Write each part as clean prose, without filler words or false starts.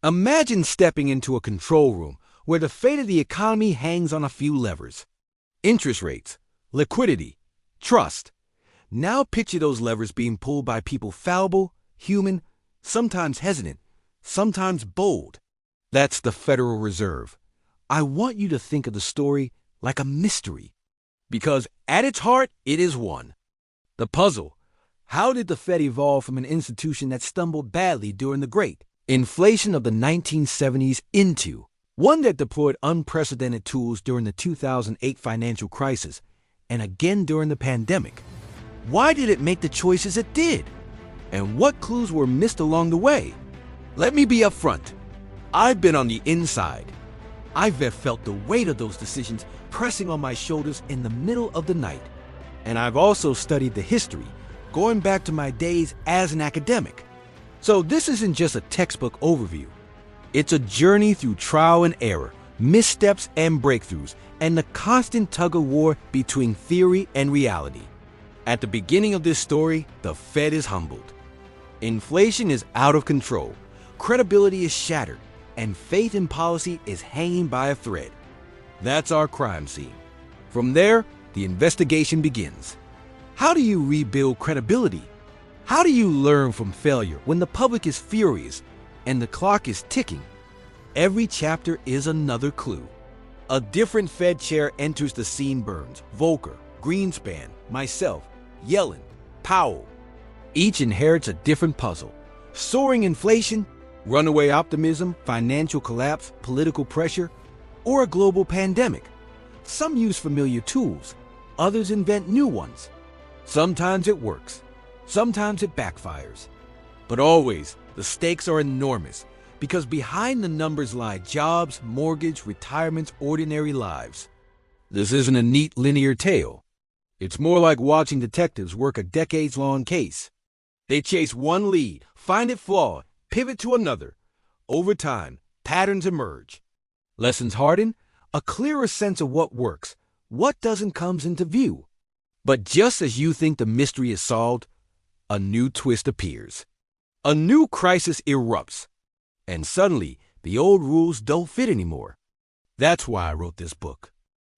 Imagine stepping into a control room where the fate of the economy hangs on a few levers. Interest rates, liquidity, trust. Now picture those levers being pulled by people fallible, human, sometimes hesitant, sometimes bold. That's the Federal Reserve. I want you to think of the story like a mystery, because at its heart, it is one. The puzzle: how did the Fed evolve from an institution that stumbled badly during the Great Inflation of the 1970s into one that deployed unprecedented tools during the 2008 financial crisis and again during the pandemic? Why did it make the choices it did? And what clues were missed along the way? Let me be upfront. I've been on the inside. I've felt the weight of those decisions pressing on my shoulders in the middle of the night. And I've also studied the history, going back to my days as an academic. So this isn't just a textbook overview. It's a journey through trial and error, missteps and breakthroughs, and the constant tug-of-war between theory and reality. At the beginning of this story, the Fed is humbled. Inflation is out of control, credibility is shattered, and faith in policy is hanging by a thread. That's our crime scene. From there, the investigation begins. How do you rebuild credibility? How do you learn from failure when the public is furious and the clock is ticking? Every chapter is another clue. A different Fed chair enters the scene: Burns, Volcker, Greenspan, myself, Yellen, Powell. Each inherits a different puzzle. Soaring inflation, runaway optimism, financial collapse, political pressure, or a global pandemic. Some use familiar tools, others invent new ones. Sometimes it works, sometimes it backfires. But always, the stakes are enormous, because behind the numbers lie jobs, mortgage, retirements, ordinary lives. This isn't a neat linear tale. It's more like watching detectives work a decades-long case. They chase one lead, find it flawed, pivot to another. Over time, patterns emerge. Lessons harden, a clearer sense of what works, what doesn't comes into view. But just as you think the mystery is solved, a new twist appears. A new crisis erupts. And suddenly, the old rules don't fit anymore. That's why I wrote this book.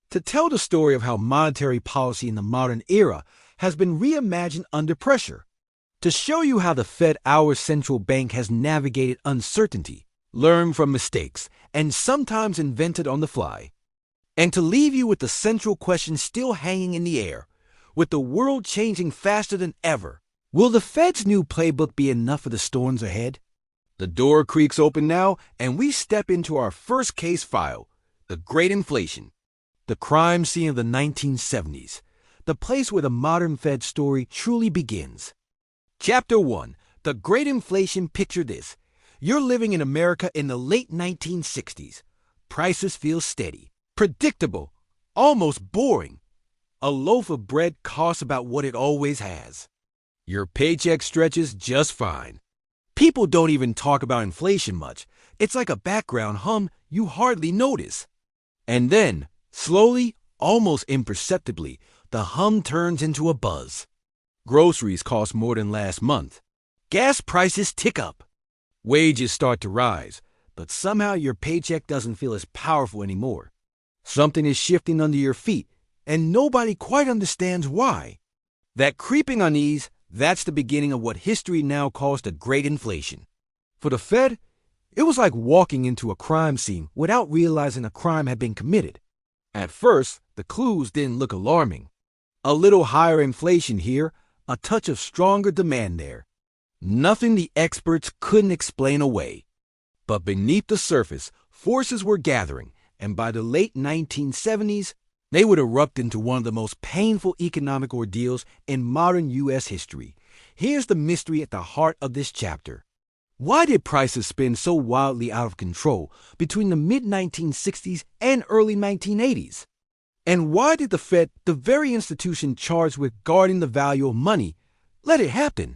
To tell the story of how monetary policy in the modern era has been reimagined under pressure. To show you how the Fed, our central bank, has navigated uncertainty, learned from mistakes, and sometimes invented on the fly. And to leave you with the central question still hanging in the air, with the world changing faster than ever. Will the Fed's new playbook be enough for the storms ahead? The door creaks open now, and we step into our first case file, the Great Inflation, the crime scene of the 1970s, the place where the modern Fed story truly begins. Chapter 1, The Great Inflation. Picture this. You're living in America in the late 1960s. Prices feel steady, predictable, almost boring. A loaf of bread costs about what it always has. Your paycheck stretches just fine. People don't even talk about inflation much. It's like a background hum you hardly notice. And then, slowly, almost imperceptibly, the hum turns into a buzz. Groceries cost more than last month. Gas prices tick up. Wages start to rise, but somehow your paycheck doesn't feel as powerful anymore. Something is shifting under your feet, and nobody quite understands why. That creeping unease, that's the beginning of what history now calls the Great Inflation. For the Fed, it was like walking into a crime scene without realizing a crime had been committed. At first, the clues didn't look alarming. A little higher inflation here, a touch of stronger demand there. Nothing the experts couldn't explain away. But beneath the surface, forces were gathering, and by the late 1970s, they would erupt into one of the most painful economic ordeals in modern U.S. history. Here's the mystery at the heart of this chapter. Why did prices spin so wildly out of control between the mid-1960s and early 1980s? And why did the Fed, the very institution charged with guarding the value of money, let it happen?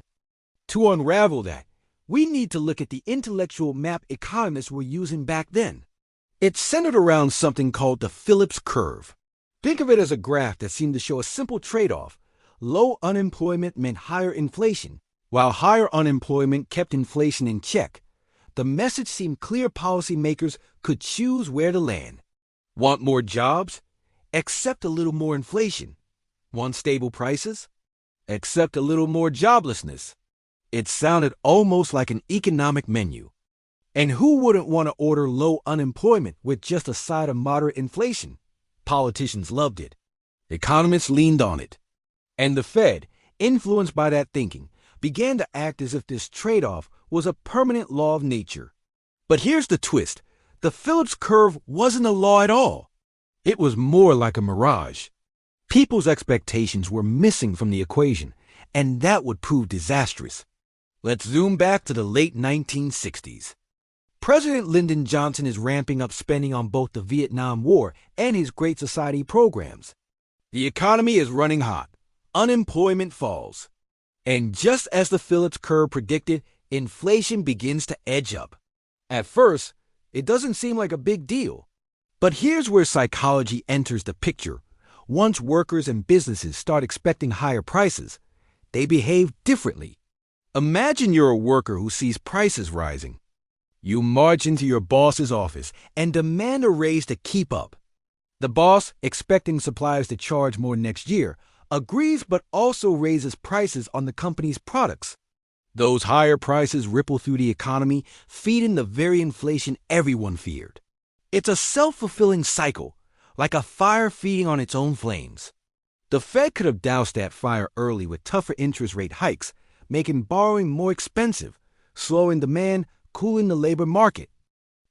To unravel that, we need to look at the intellectual map economists were using back then. It's centered around something called the Phillips curve. Think of it as a graph that seemed to show a simple trade-off. Low unemployment meant higher inflation, while higher unemployment kept inflation in check. the message seemed clear: policymakers could choose where to land. Want more jobs? Accept a little more inflation. Want stable prices? Accept a little more joblessness. It sounded almost like an economic menu. And who wouldn't want to order low unemployment with just a side of moderate inflation? Politicians loved it. Economists leaned on it. And the Fed, influenced by that thinking, began to act as if this trade-off was a permanent law of nature. But here's the twist. The Phillips curve wasn't a law at all. It was more like a mirage. People's expectations were missing from the equation, and that would prove disastrous. Let's zoom back to the late 1960s. President Lyndon Johnson is ramping up spending on both the Vietnam War and his Great Society programs. The economy is running hot. Unemployment falls. And just as the Phillips curve predicted, inflation begins to edge up. At first, it doesn't seem like a big deal. But here's where psychology enters the picture. Once workers and businesses start expecting higher prices, they behave differently. Imagine you're a worker who sees prices rising. You march into your boss's office and demand a raise to keep up. The boss, expecting suppliers to charge more next year, agrees but also raises prices on the company's products. Those higher prices ripple through the economy, feeding the very inflation everyone feared. It's a self-fulfilling cycle, like a fire feeding on its own flames. The Fed could have doused that fire early with tougher interest rate hikes, making borrowing more expensive, slowing demand, cooling the labor market.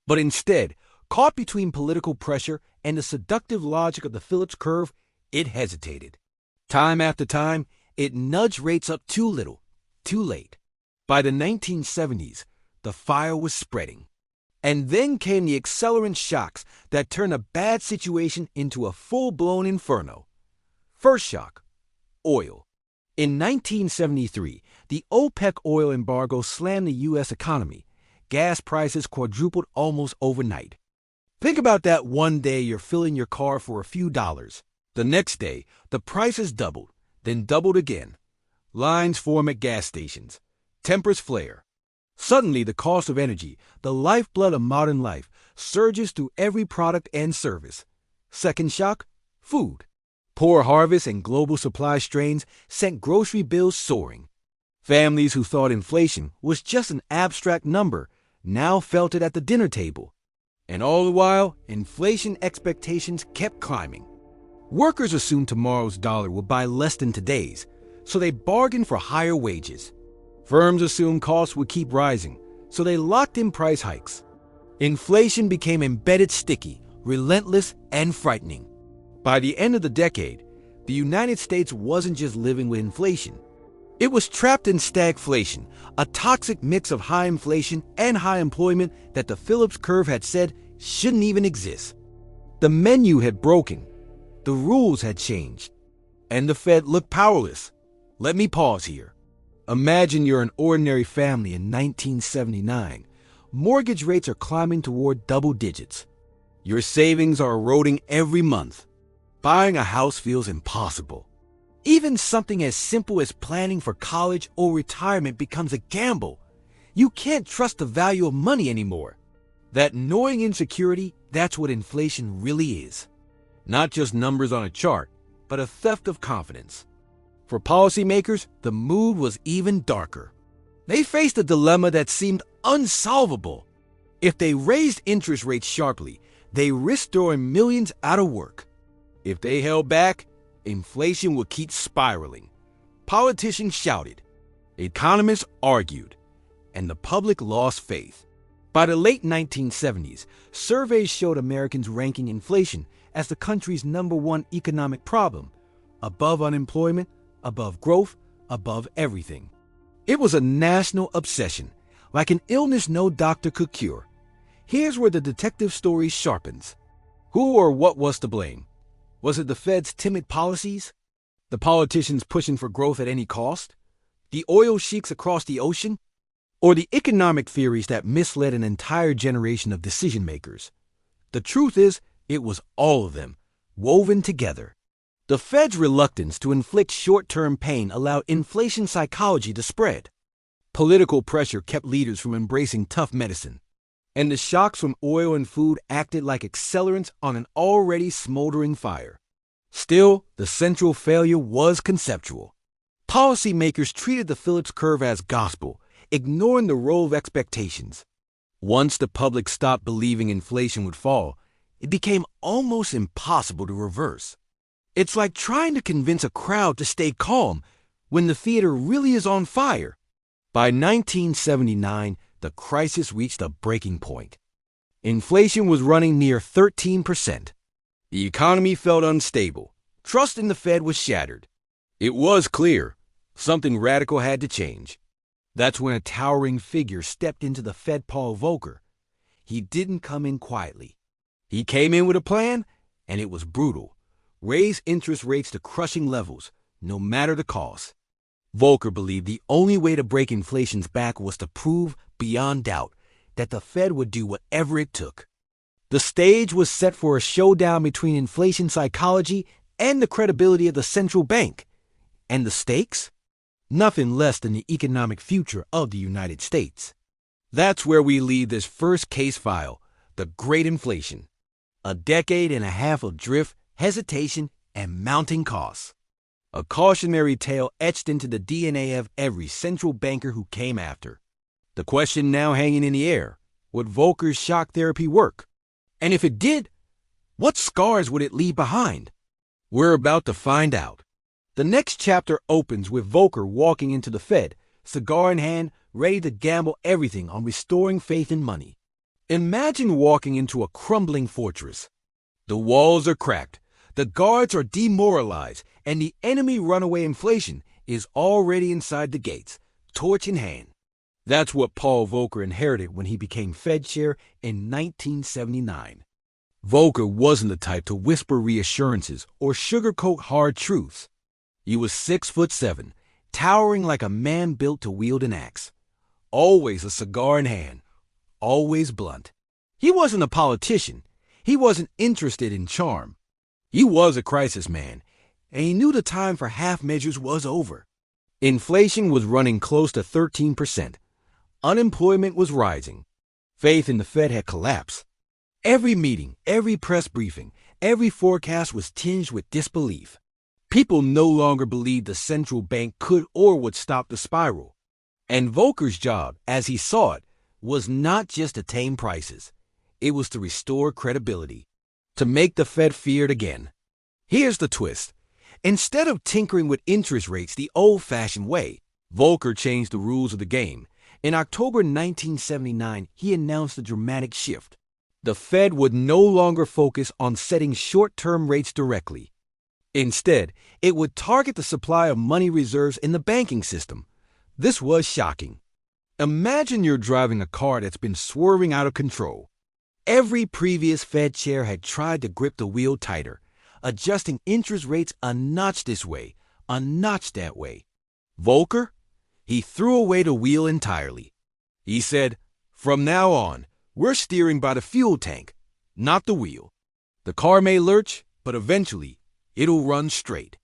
But instead, caught between political pressure and the seductive logic of the Phillips curve, it hesitated. Time after time, it nudged rates up too little, too late. By the 1970s, the fire was spreading. And then came the accelerant shocks that turned a bad situation into a full-blown inferno. First shock, oil. In 1973, the OPEC oil embargo slammed the U.S. economy. Gas prices quadrupled almost overnight. Think about that: one day you're filling your car for a few dollars. The next day, the prices doubled, then doubled again. Lines form at gas stations. Tempers flare. Suddenly, the cost of energy, the lifeblood of modern life, surges through every product and service. Second shock, food. Poor harvests and global supply strains sent grocery bills soaring. Families who thought inflation was just an abstract number now felt it at the dinner table. And all the while, inflation expectations kept climbing. Workers assumed tomorrow's dollar would buy less than today's, so they bargained for higher wages. Firms assumed costs would keep rising, so they locked in price hikes. Inflation became embedded, sticky, relentless, and frightening. By the end of the decade, the United States wasn't just living with inflation. It was trapped in stagflation, a toxic mix of high inflation and high employment that the Phillips curve had said shouldn't even exist. The menu had broken. The rules had changed. And the Fed looked powerless. Let me pause here. Imagine you're an ordinary family in 1979. Mortgage rates are climbing toward double digits. Your savings are eroding every month. Buying a house feels impossible. Even something as simple as planning for college or retirement becomes a gamble. You can't trust the value of money anymore. That gnawing insecurity, that's what inflation really is. Not just numbers on a chart, but a theft of confidence. For policymakers, the mood was even darker. They faced a dilemma that seemed unsolvable. If they raised interest rates sharply, they risked throwing millions out of work. If they held back, inflation would keep spiraling. Politicians shouted, economists argued, and the public lost faith. By the late 1970s, surveys showed Americans ranking inflation as the country's #1 economic problem, above unemployment, above growth, above everything. It was a national obsession, like an illness no doctor could cure. Here's where the detective story sharpens. Who or what was to blame? Was it the Fed's timid policies? The politicians pushing for growth at any cost? The oil sheiks across the ocean? Or the economic theories that misled an entire generation of decision makers? The truth is, it was all of them, woven together. The Fed's reluctance to inflict short-term pain allowed inflation psychology to spread. Political pressure kept leaders from embracing tough medicine, and the shocks from oil and food acted like accelerants on an already smoldering fire. Still, the central failure was conceptual. Policymakers treated the Phillips curve as gospel, ignoring the role of expectations. Once the public stopped believing inflation would fall, it became almost impossible to reverse. It's like trying to convince a crowd to stay calm when the theater really is on fire. By 1979, the crisis reached a breaking point. Inflation was running near 13%. The economy felt unstable. Trust in the Fed was shattered. It was clear something radical had to change. That's when a towering figure stepped into the Fed, Paul Volcker. He didn't come in quietly. He came in with a plan, and it was brutal. Raise interest rates to crushing levels, no matter the cost. Volcker believed the only way to break inflation's back was to prove, beyond doubt, that the Fed would do whatever it took. The stage was set for a showdown between inflation psychology and the credibility of the central bank. And the stakes? Nothing less than the economic future of the United States. That's where we leave this first case file, the Great Inflation. A decade and a half of drift, hesitation, and mounting costs. A cautionary tale etched into the DNA of every central banker who came after. The question now hanging in the air, would Volcker's shock therapy work? And if it did, what scars would it leave behind? We're about to find out. The next chapter opens with Volcker walking into the Fed, cigar in hand, ready to gamble everything on restoring faith in money. Imagine walking into a crumbling fortress. The walls are cracked, the guards are demoralized, and the enemy runaway inflation is already inside the gates, torch in hand. That's what Paul Volcker inherited when he became Fed chair in 1979. Volcker wasn't the type to whisper reassurances or sugarcoat hard truths. He was 6'7", towering like a man built to wield an axe. Always a cigar in hand, always blunt. He wasn't a politician. He wasn't interested in charm. He was a crisis man, and he knew the time for half measures was over. Inflation was running close to 13%. Unemployment was rising. Faith in the Fed had collapsed. Every meeting, every press briefing, every forecast was tinged with disbelief. People no longer believed the central bank could or would stop the spiral. And Volcker's job, as he saw it, was not just to tame prices. It was to restore credibility, to make the Fed feared again. Here's the twist. Instead of tinkering with interest rates the old-fashioned way, Volcker changed the rules of the game. In October 1979, he announced a dramatic shift. The Fed would no longer focus on setting short-term rates directly. Instead, it would target the supply of money reserves in the banking system. This was shocking. Imagine you're driving a car that's been swerving out of control. Every previous Fed chair had tried to grip the wheel tighter, adjusting interest rates a notch this way, a notch that way. Volcker? He threw away the wheel entirely. He said, "From now on, we're steering by the fuel tank, not the wheel. The car may lurch, but eventually, it'll run straight."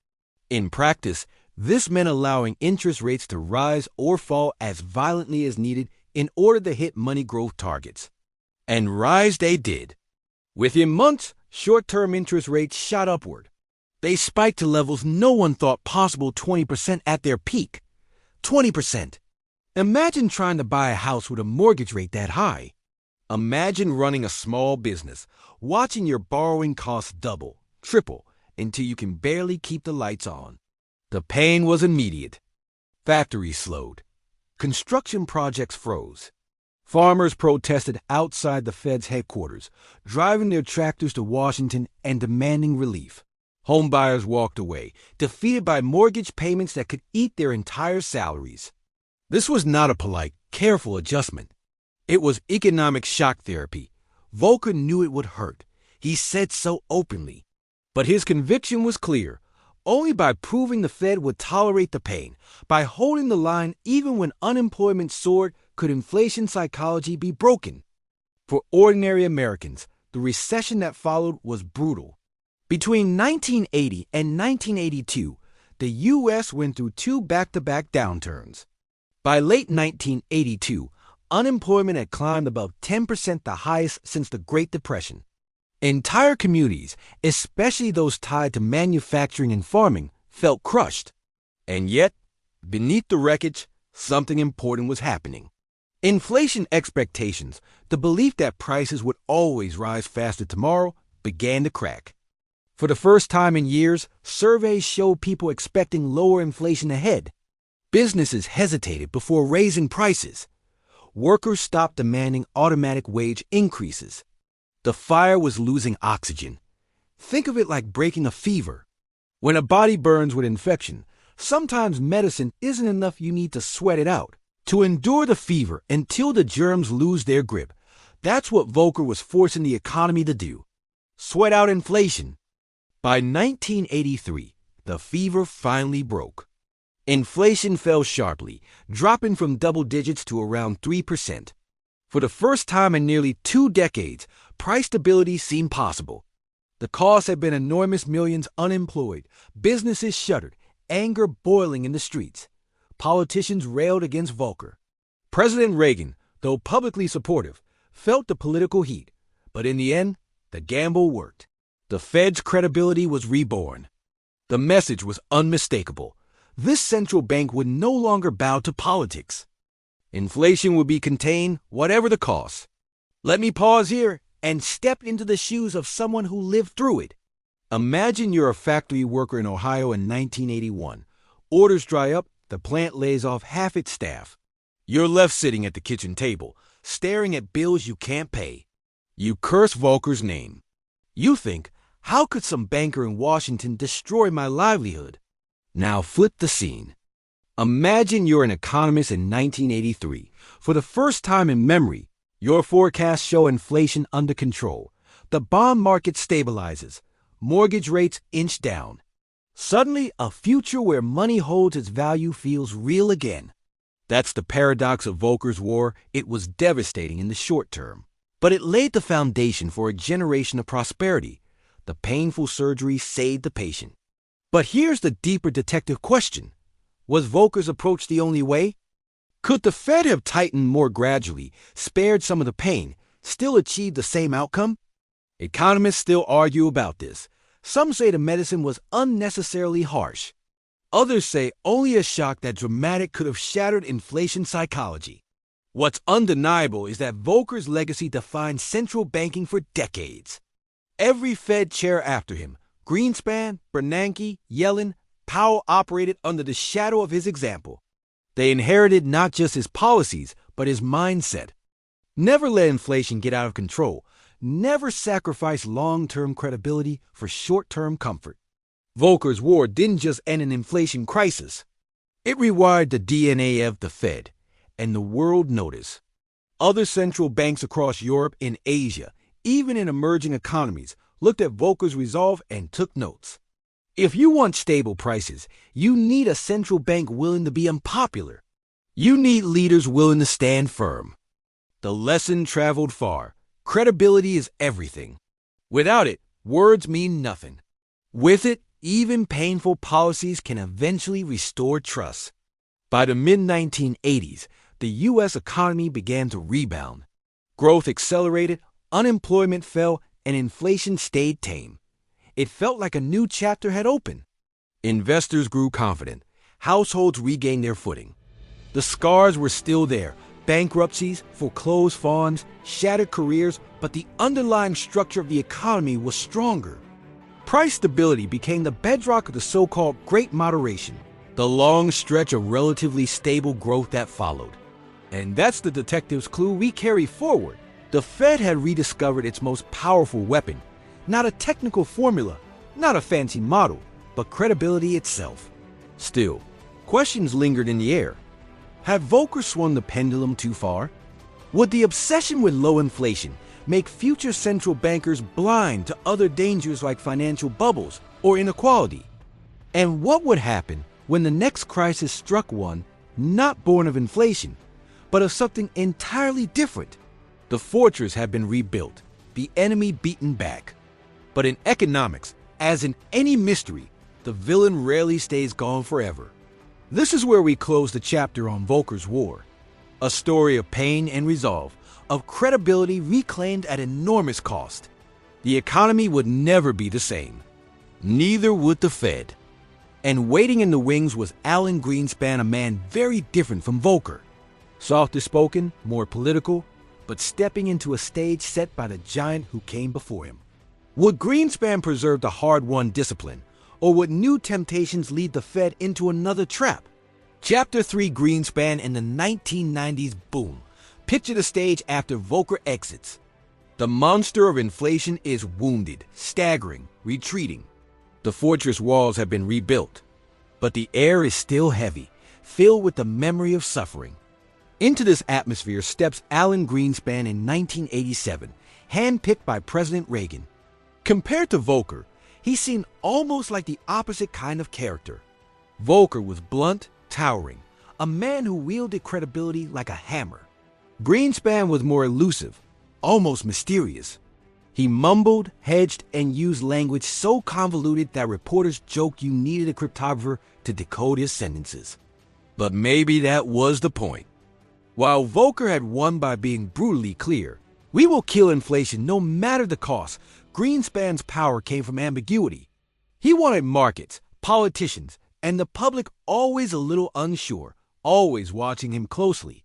In practice, this meant allowing interest rates to rise or fall as violently as needed in order to hit money growth targets. And rise they did. Within months, short-term interest rates shot upward. They spiked to levels no one thought possible, 20% at their peak. 20%. Imagine trying to buy a house with a mortgage rate that high. Imagine running a small business, watching your borrowing costs double, triple, until you can barely keep the lights on. The pain was immediate. Factories slowed. Construction projects froze. Farmers protested outside the Fed's headquarters, driving their tractors to Washington and demanding relief. Homebuyers walked away, defeated by mortgage payments that could eat their entire salaries. This was not a polite, careful adjustment. It was economic shock therapy. Volcker knew it would hurt. He said so openly. But his conviction was clear. Only by proving the Fed would tolerate the pain, by holding the line even when unemployment soared, could inflation psychology be broken. For ordinary Americans, the recession that followed was brutal. Between 1980 and 1982, the U.S. went through two back-to-back downturns. By late 1982, unemployment had climbed above 10%, the highest since the Great Depression. Entire communities, especially those tied to manufacturing and farming, felt crushed. And yet, beneath the wreckage, something important was happening. Inflation expectations, the belief that prices would always rise faster tomorrow, began to crack. For the first time in years, surveys showed people expecting lower inflation ahead. Businesses hesitated before raising prices. Workers stopped demanding automatic wage increases. The fire was losing oxygen. Think of it like breaking a fever. When a body burns with infection, sometimes medicine isn't enough. You need to sweat it out to endure the fever until the germs lose their grip. That's what Volcker was forcing the economy to do. Sweat out inflation. By 1983, the fever finally broke. Inflation fell sharply, dropping from double digits to around 3%. For the first time in nearly 2 decades, price stability seemed possible. The cost had been enormous: millions unemployed, businesses shuttered, anger boiling in the streets. Politicians railed against Volcker. President Reagan, though publicly supportive, felt the political heat. But in the end, the gamble worked. The Fed's credibility was reborn. The message was unmistakable. This central bank would no longer bow to politics. Inflation would be contained, whatever the cost. Let me pause here and step into the shoes of someone who lived through it. Imagine you're a factory worker in Ohio in 1981. Orders dry up, the plant lays off half its staff. You're left sitting at the kitchen table, staring at bills you can't pay. You curse Volcker's name. You think, how could some banker in Washington destroy my livelihood? Now flip the scene. Imagine you're an economist in 1983. For the first time in memory, your forecasts show inflation under control. The bond market stabilizes. Mortgage rates inch down. Suddenly, a future where money holds its value feels real again. That's the paradox of Volcker's war. It was devastating in the short term, but it laid the foundation for a generation of prosperity. The painful surgery saved the patient. But here's the deeper detective question. Was Volcker's approach the only way? Could the Fed have tightened more gradually, spared some of the pain, still achieved the same outcome? Economists still argue about this. Some say the medicine was unnecessarily harsh. Others say only a shock that dramatic could have shattered inflation psychology. What's undeniable is that Volcker's legacy defined central banking for decades. Every Fed chair after him, Greenspan, Bernanke, Yellen, Powell, operated under the shadow of his example. They inherited not just his policies, but his mindset. Never let inflation get out of control. Never sacrifice long-term credibility for short-term comfort. Volcker's war didn't just end an inflation crisis. It rewired the DNA of the Fed, and the world noticed. Other central banks across Europe and Asia, even in emerging economies, looked at Volcker's resolve and took notes. If you want stable prices, you need a central bank willing to be unpopular. You need leaders willing to stand firm. The lesson traveled far. Credibility is everything. Without it, words mean nothing. With it, even painful policies can eventually restore trust. By the mid-1980s, the U.S. economy began to rebound. Growth accelerated, unemployment fell, and inflation stayed tame. It felt like a new chapter had opened. Investors grew confident. Households regained their footing. The scars were still there. Bankruptcies, foreclosed funds, shattered careers, but the underlying structure of the economy was stronger. Price stability became the bedrock of the so-called Great Moderation, the long stretch of relatively stable growth that followed. And that's the detective's clue we carry forward. The Fed had rediscovered its most powerful weapon. Not a technical formula, not a fancy model, but credibility itself. Still, questions lingered in the air. Had Volcker swung the pendulum too far? Would the obsession with low inflation make future central bankers blind to other dangers like financial bubbles or inequality? And what would happen when the next crisis struck, one not born of inflation, but of something entirely different? The fortress had been rebuilt, the enemy beaten back. But in economics, as in any mystery, the villain rarely stays gone forever. This is where we close the chapter on Volcker's War, a story of pain and resolve, of credibility reclaimed at enormous cost. The economy would never be the same. Neither would the Fed. And waiting in the wings was Alan Greenspan, a man very different from Volcker. Softer spoken, more political, but stepping into a stage set by the giant who came before him. Would Greenspan preserve the hard-won discipline, or would new temptations lead the Fed into another trap? Chapter 3, Greenspan in the 1990s boom. Picture the stage after Volcker exits. The monster of inflation is wounded, staggering, retreating. The fortress walls have been rebuilt, but the air is still heavy, filled with the memory of suffering. Into this atmosphere steps Alan Greenspan in 1987, handpicked by President Reagan. Compared to Volcker, he seemed almost like the opposite kind of character. Volcker was blunt, towering, a man who wielded credibility like a hammer. Greenspan was more elusive, almost mysterious. He mumbled, hedged, and used language so convoluted that reporters joked you needed a cryptographer to decode his sentences. But maybe that was the point. While Volcker had won by being brutally clear, we will kill inflation no matter the cost, Greenspan's power came from ambiguity. He wanted markets, politicians, and the public always a little unsure, always watching him closely.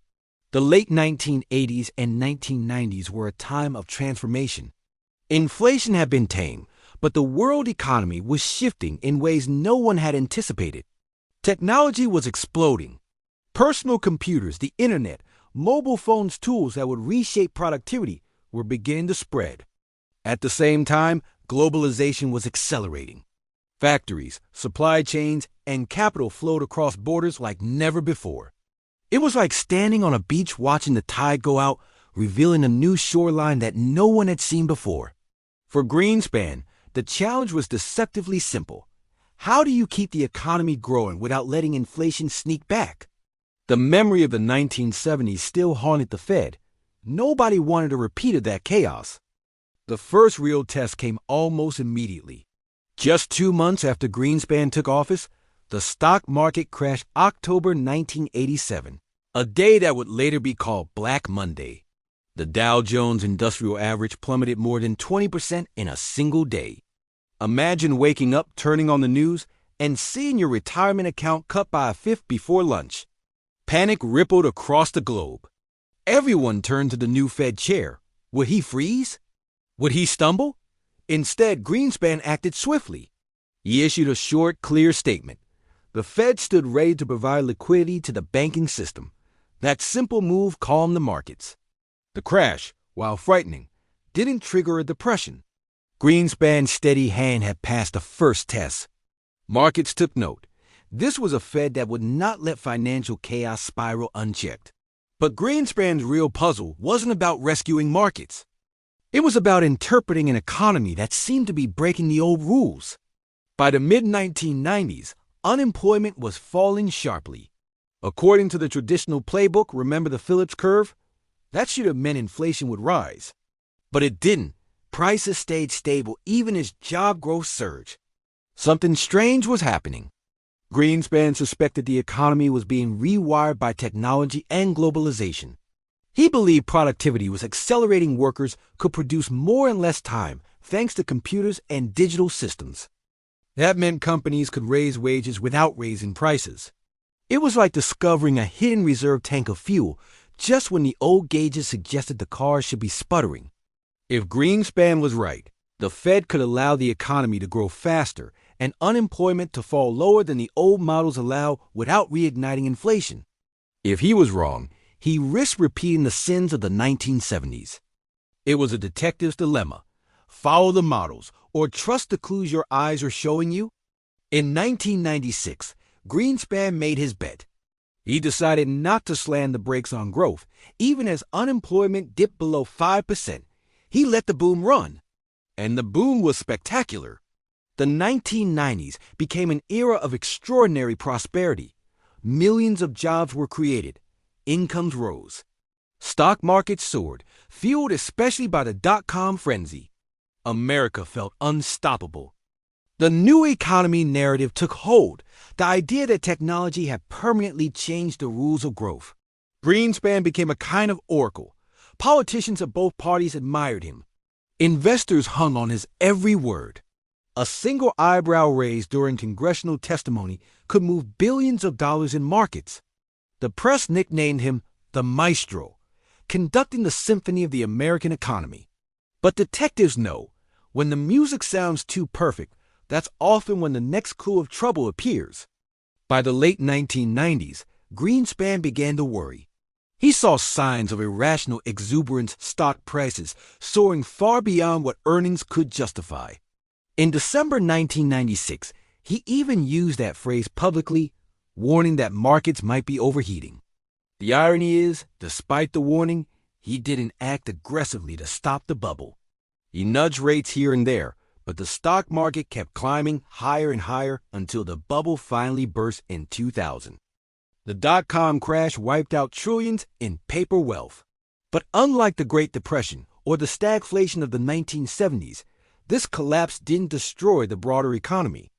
The late 1980s and 1990s were a time of transformation. Inflation had been tamed, but the world economy was shifting in ways no one had anticipated. Technology was exploding. Personal computers, the internet, mobile phones, tools that would reshape productivity were beginning to spread. At the same time, globalization was accelerating. Factories, supply chains, and capital flowed across borders like never before. It was like standing on a beach watching the tide go out, revealing a new shoreline that no one had seen before. For Greenspan, the challenge was deceptively simple. How do you keep the economy growing without letting inflation sneak back? The memory of the 1970s still haunted the Fed. Nobody wanted a repeat of that chaos. The first real test came almost immediately. Just 2 months after Greenspan took office, the stock market crashed October 1987, a day that would later be called Black Monday. The Dow Jones Industrial Average plummeted more than 20% in a single day. Imagine waking up, turning on the news, and seeing your retirement account cut by a fifth before lunch. Panic rippled across the globe. Everyone turned to the new Fed chair. Would he freeze? Would he stumble? Instead, Greenspan acted swiftly. He issued a short, clear statement. The Fed stood ready to provide liquidity to the banking system. That simple move calmed the markets. The crash, while frightening, didn't trigger a depression. Greenspan's steady hand had passed the first test. Markets took note. This was a Fed that would not let financial chaos spiral unchecked. But Greenspan's real puzzle wasn't about rescuing markets. It was about interpreting an economy that seemed to be breaking the old rules. By the mid-1990s, unemployment was falling sharply. According to the traditional playbook, remember the Phillips curve? That should have meant inflation would rise. But it didn't. Prices stayed stable even as job growth surged. Something strange was happening. Greenspan suspected the economy was being rewired by technology and globalization. He believed productivity was accelerating. Workers could produce more in less time thanks to computers and digital systems. That meant companies could raise wages without raising prices. It was like discovering a hidden reserve tank of fuel just when the old gauges suggested the cars should be sputtering. If Greenspan was right, the Fed could allow the economy to grow faster and unemployment to fall lower than the old models allow without reigniting inflation. If he was wrong, he risked repeating the sins of the 1970s. It was a detective's dilemma. Follow the models or trust the clues your eyes are showing you. In 1996, Greenspan made his bet. He decided not to slam the brakes on growth. Even as unemployment dipped below 5%, he let the boom run. And the boom was spectacular. The 1990s became an era of extraordinary prosperity. Millions of jobs were created. Incomes rose. Stock markets soared, fueled especially by the dot-com frenzy. America felt unstoppable. The new economy narrative took hold, the idea that technology had permanently changed the rules of growth. Greenspan became a kind of oracle. Politicians of both parties admired him. Investors hung on his every word. A single eyebrow raised during congressional testimony could move billions of dollars in markets. The press nicknamed him the Maestro, conducting the symphony of the American economy. But detectives know, when the music sounds too perfect, that's often when the next clue of trouble appears. By the late 1990s, Greenspan began to worry. He saw signs of irrational exuberance, stock prices soaring far beyond what earnings could justify. In December 1996, he even used that phrase publicly, warning that markets might be overheating. The irony is, despite the warning, he didn't act aggressively to stop the bubble. He nudged rates here and there, but the stock market kept climbing higher and higher until the bubble finally burst in 2000. The dot-com crash wiped out trillions in paper wealth. But unlike the Great Depression or the stagflation of the 1970s, this collapse didn't destroy the broader economy.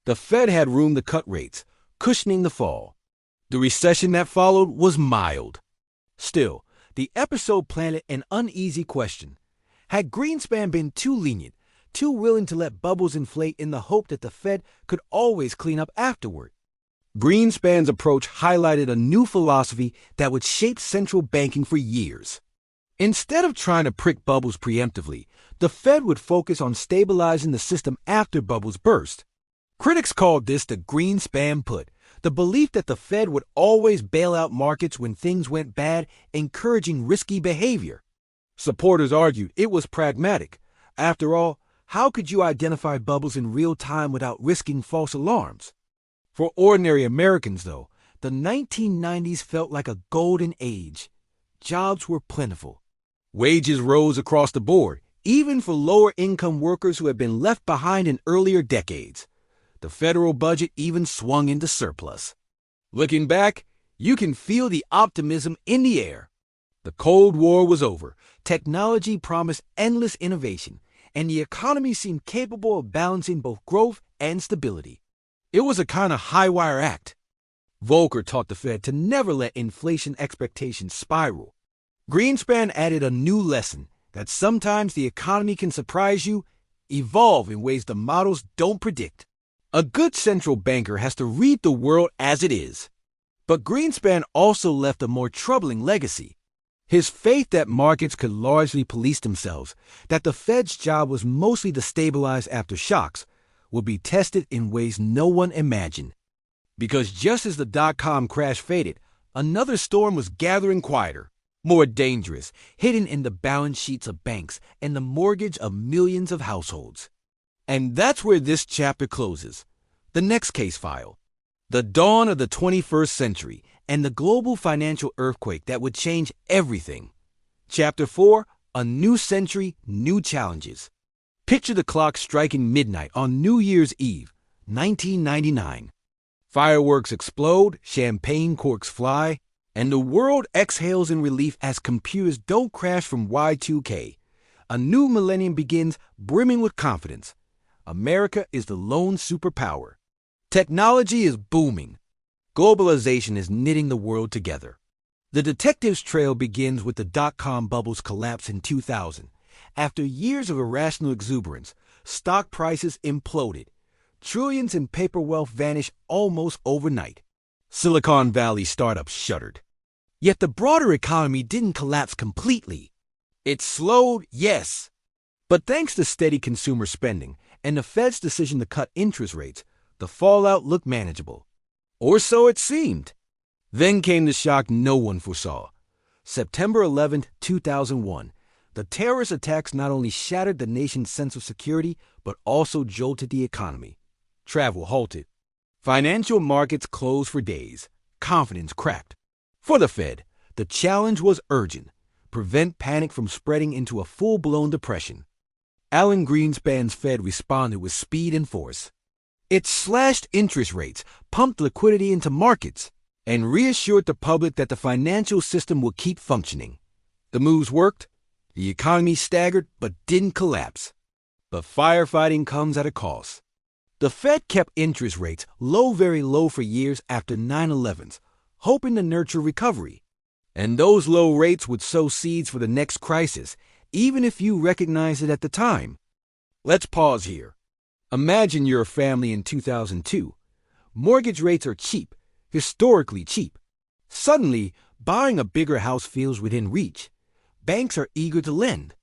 The Fed had room to cut rates, cushioning the fall. The recession that followed was mild. Still, the episode planted an uneasy question. Had Greenspan been too lenient, too willing to let bubbles inflate in the hope that the Fed could always clean up afterward? Greenspan's approach highlighted a new philosophy that would shape central banking for years. Instead of trying to prick bubbles preemptively, the Fed would focus on stabilizing the system after bubbles burst. Critics called this the Greenspan put, the belief that the Fed would always bail out markets when things went bad, encouraging risky behavior. Supporters argued it was pragmatic. After all, how could you identify bubbles in real time without risking false alarms? For ordinary Americans, though, the 1990s felt like a golden age. Jobs were plentiful. Wages rose across the board, even for lower-income workers who had been left behind in earlier decades. The federal budget even swung into surplus. Looking back, you can feel the optimism in the air. The Cold War was over, technology promised endless innovation, and the economy seemed capable of balancing both growth and stability. It was a kind of high-wire act. Volcker taught the Fed to never let inflation expectations spiral. Greenspan added a new lesson that sometimes the economy can surprise you, evolve in ways the models don't predict. A good central banker has to read the world as it is. But Greenspan also left a more troubling legacy. His faith that markets could largely police themselves, that the Fed's job was mostly to stabilize after shocks, would be tested in ways no one imagined. Because just as the dot-com crash faded, another storm was gathering quieter, more dangerous, hidden in the balance sheets of banks and the mortgage of millions of households. And that's where this chapter closes. The next case file. The dawn of the 21st century and the global financial earthquake that would change everything. Chapter 4, A New Century, New Challenges. Picture the clock striking midnight on New Year's Eve, 1999. Fireworks explode, champagne corks fly, and the world exhales in relief as computers don't crash from Y2K. A new millennium begins, brimming with confidence. America is the lone superpower. Technology is booming. Globalization is knitting the world together. The detective's trail begins with the dot-com bubble's collapse in 2000. After years of irrational exuberance, stock prices imploded. Trillions in paper wealth vanished almost overnight. Silicon Valley startups shuttered. Yet the broader economy didn't collapse completely. It slowed, yes. But thanks to steady consumer spending and the Fed's decision to cut interest rates, the fallout looked manageable. Or so it seemed. Then came the shock no one foresaw. September 11, 2001. The terrorist attacks not only shattered the nation's sense of security, but also jolted the economy. Travel halted. Financial markets closed for days. Confidence cracked. For the Fed, the challenge was urgent. Prevent panic from spreading into a full-blown depression. Alan Greenspan's Fed responded with speed and force. It slashed interest rates, pumped liquidity into markets, and reassured the public that the financial system would keep functioning. The moves worked. The economy staggered but didn't collapse. But firefighting comes at a cost. The Fed kept interest rates low, very low for years after 9/11s, hoping to nurture recovery. And those low rates would sow seeds for the next crisis, even if you recognized it at the time. Let's pause here. Imagine you're a family in 2002. Mortgage rates are cheap, historically cheap. Suddenly, buying a bigger house feels within reach. Banks are eager to lend.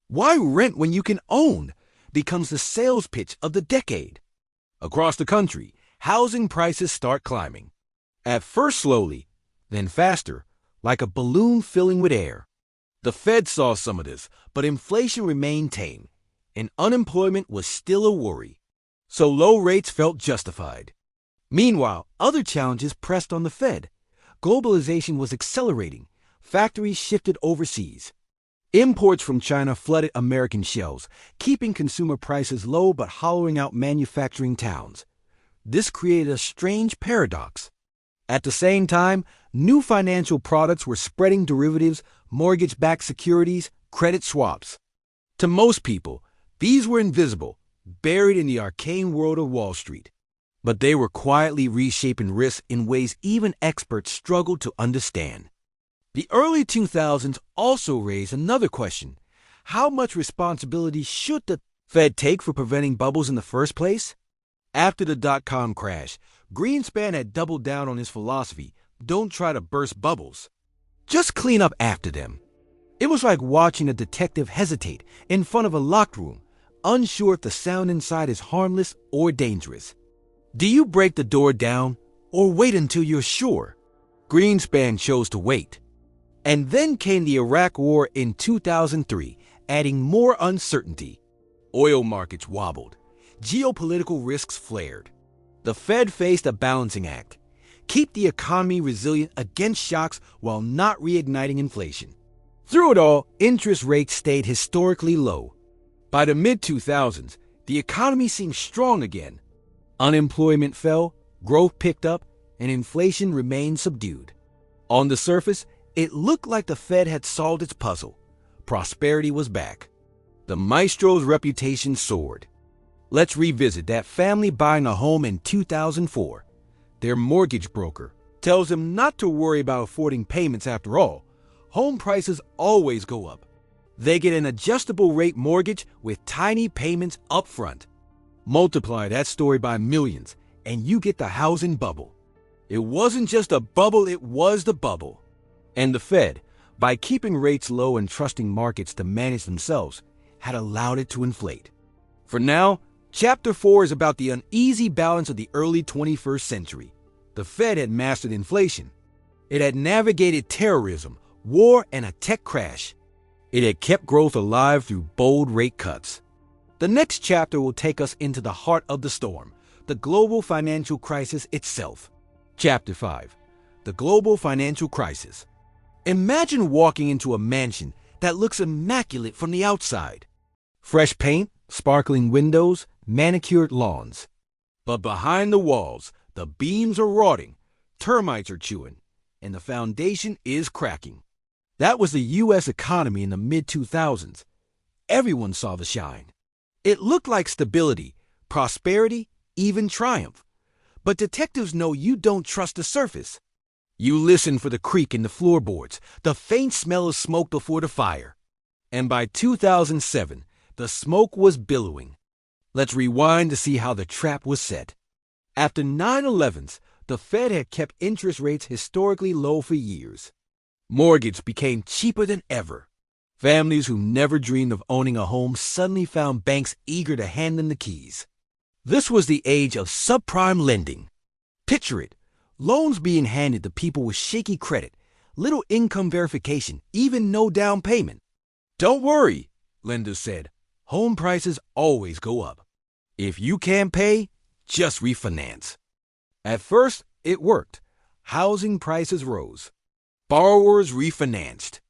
Why rent when you can own? Becomes the sales pitch of the decade. Across the country, housing prices start climbing. At first slowly, then faster, like a balloon filling with air. The Fed saw some of this, but inflation remained tame, and unemployment was still a worry. So low rates felt justified. Meanwhile, other challenges pressed on the Fed. Globalization was accelerating. Factories shifted overseas. Imports from China flooded American shelves, keeping consumer prices low but hollowing out manufacturing towns. This created a strange paradox. At the same time, new financial products were spreading: derivatives, mortgage-backed securities, credit swaps. To most people, these were invisible, buried in the arcane world of Wall Street. But they were quietly reshaping risk in ways even experts struggled to understand. The early 2000s also raised another question. How much responsibility should the Fed take for preventing bubbles in the first place? After the dot-com crash, Greenspan had doubled down on his philosophy: don't try to burst bubbles. Just clean up after them. It was like watching a detective hesitate in front of a locked room, unsure if the sound inside is harmless or dangerous. Do you break the door down or wait until you're sure? Greenspan chose to wait. And then came the Iraq War in 2003, adding more uncertainty. Oil markets wobbled. Geopolitical risks flared. The Fed faced a balancing act: keep the economy resilient against shocks while not reigniting inflation. Through it all, interest rates stayed historically low. By the mid-2000s, the economy seemed strong again. Unemployment fell, growth picked up, and inflation remained subdued. On the surface, it looked like the Fed had solved its puzzle. Prosperity was back. The maestro's reputation soared. Let's revisit that family buying a home in 2004. Their mortgage broker tells them not to worry about affording payments after all. Home prices always go up. They get an adjustable rate mortgage with tiny payments up front. Multiply that story by millions, and you get the housing bubble. It wasn't just a bubble, it was the bubble. And the Fed, by keeping rates low and trusting markets to manage themselves, had allowed it to inflate. For now, Chapter 4 is about the uneasy balance of the early 21st century. The Fed had mastered inflation. It had navigated terrorism, war, and a tech crash. It had kept growth alive through bold rate cuts. The next chapter will take us into the heart of the storm, the global financial crisis itself. Chapter 5. The Global Financial Crisis. Imagine walking into a mansion that looks immaculate from the outside. Fresh paint, sparkling windows, manicured lawns. But behind the walls, the beams are rotting, termites are chewing, and the foundation is cracking. That was the U.S. economy in the mid-2000s. Everyone saw the shine. It looked like stability, prosperity, even triumph. But detectives know you don't trust the surface. You listen for the creak in the floorboards, the faint smell of smoke before the fire. And by 2007, the smoke was billowing. Let's rewind to see how the trap was set. After 9/11s, the Fed had kept interest rates historically low for years. Mortgages became cheaper than ever. Families who never dreamed of owning a home suddenly found banks eager to hand them the keys. This was the age of subprime lending. Picture it, loans being handed to people with shaky credit, little income verification, even no down payment. Don't worry, lenders said. Home prices always go up. If you can't pay, just refinance. At first, it worked. Housing prices rose. Borrowers refinanced.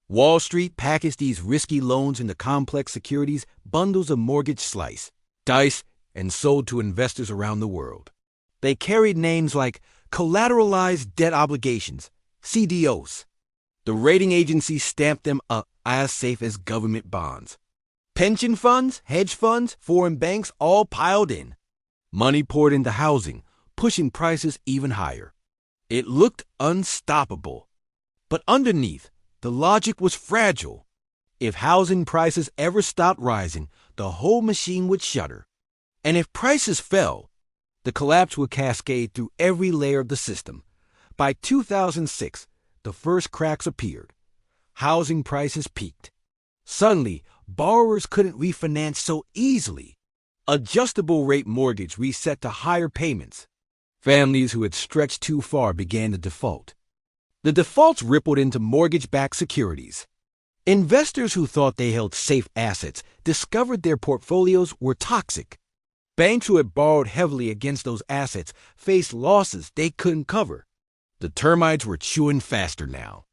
Wall Street packaged these risky loans into complex securities, bundles of mortgage slice, dice, and sold to investors around the world. They carried names like collateralized debt obligations, CDOs. The rating agencies stamped them up as safe as government bonds. Pension funds, hedge funds, foreign banks all piled in. Money poured into housing, pushing prices even higher. It looked unstoppable. But underneath, the logic was fragile. If housing prices ever stopped rising, the whole machine would shudder. And if prices fell, the collapse would cascade through every layer of the system. By 2006, the first cracks appeared. Housing prices peaked. Suddenly, borrowers couldn't refinance so easily. Adjustable rate mortgage reset to higher payments. Families who had stretched too far began to default. The defaults rippled into mortgage-backed securities. Investors who thought they held safe assets discovered their portfolios were toxic. Banks who had borrowed heavily against those assets faced losses they couldn't cover. The termites were chewing faster now.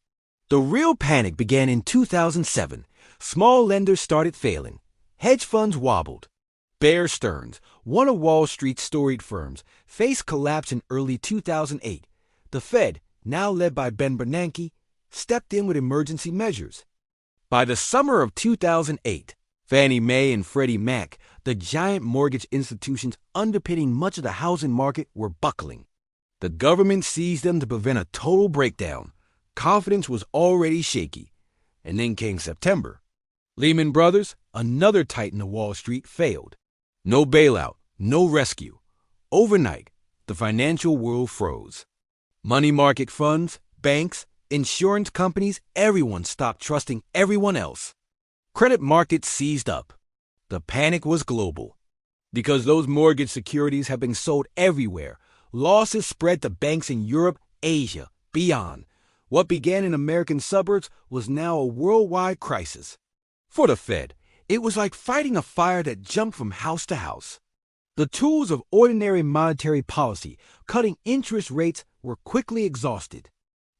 The real panic began in 2007. Small lenders started failing. Hedge funds wobbled. Bear Stearns, one of Wall Street's storied firms, faced collapse in early 2008. The Fed, now led by Bernanke, stepped in with emergency measures. By the summer of 2008, Fannie Mae and Freddie Mac, the giant mortgage institutions underpinning much of the housing market, were buckling. The government seized them to prevent a total breakdown. Confidence was already shaky. And then came September. Lehman Brothers, another titan of Wall Street, failed. No bailout, no rescue. Overnight, the financial world froze. Money market funds, banks, insurance companies, everyone stopped trusting everyone else. Credit markets seized up. The panic was global. Because those mortgage securities have been sold everywhere, losses spread to banks in Europe, Asia, beyond. What began in American suburbs was now a worldwide crisis. For the Fed, it was like fighting a fire that jumped from house to house. The tools of ordinary monetary policy, cutting interest rates, were quickly exhausted.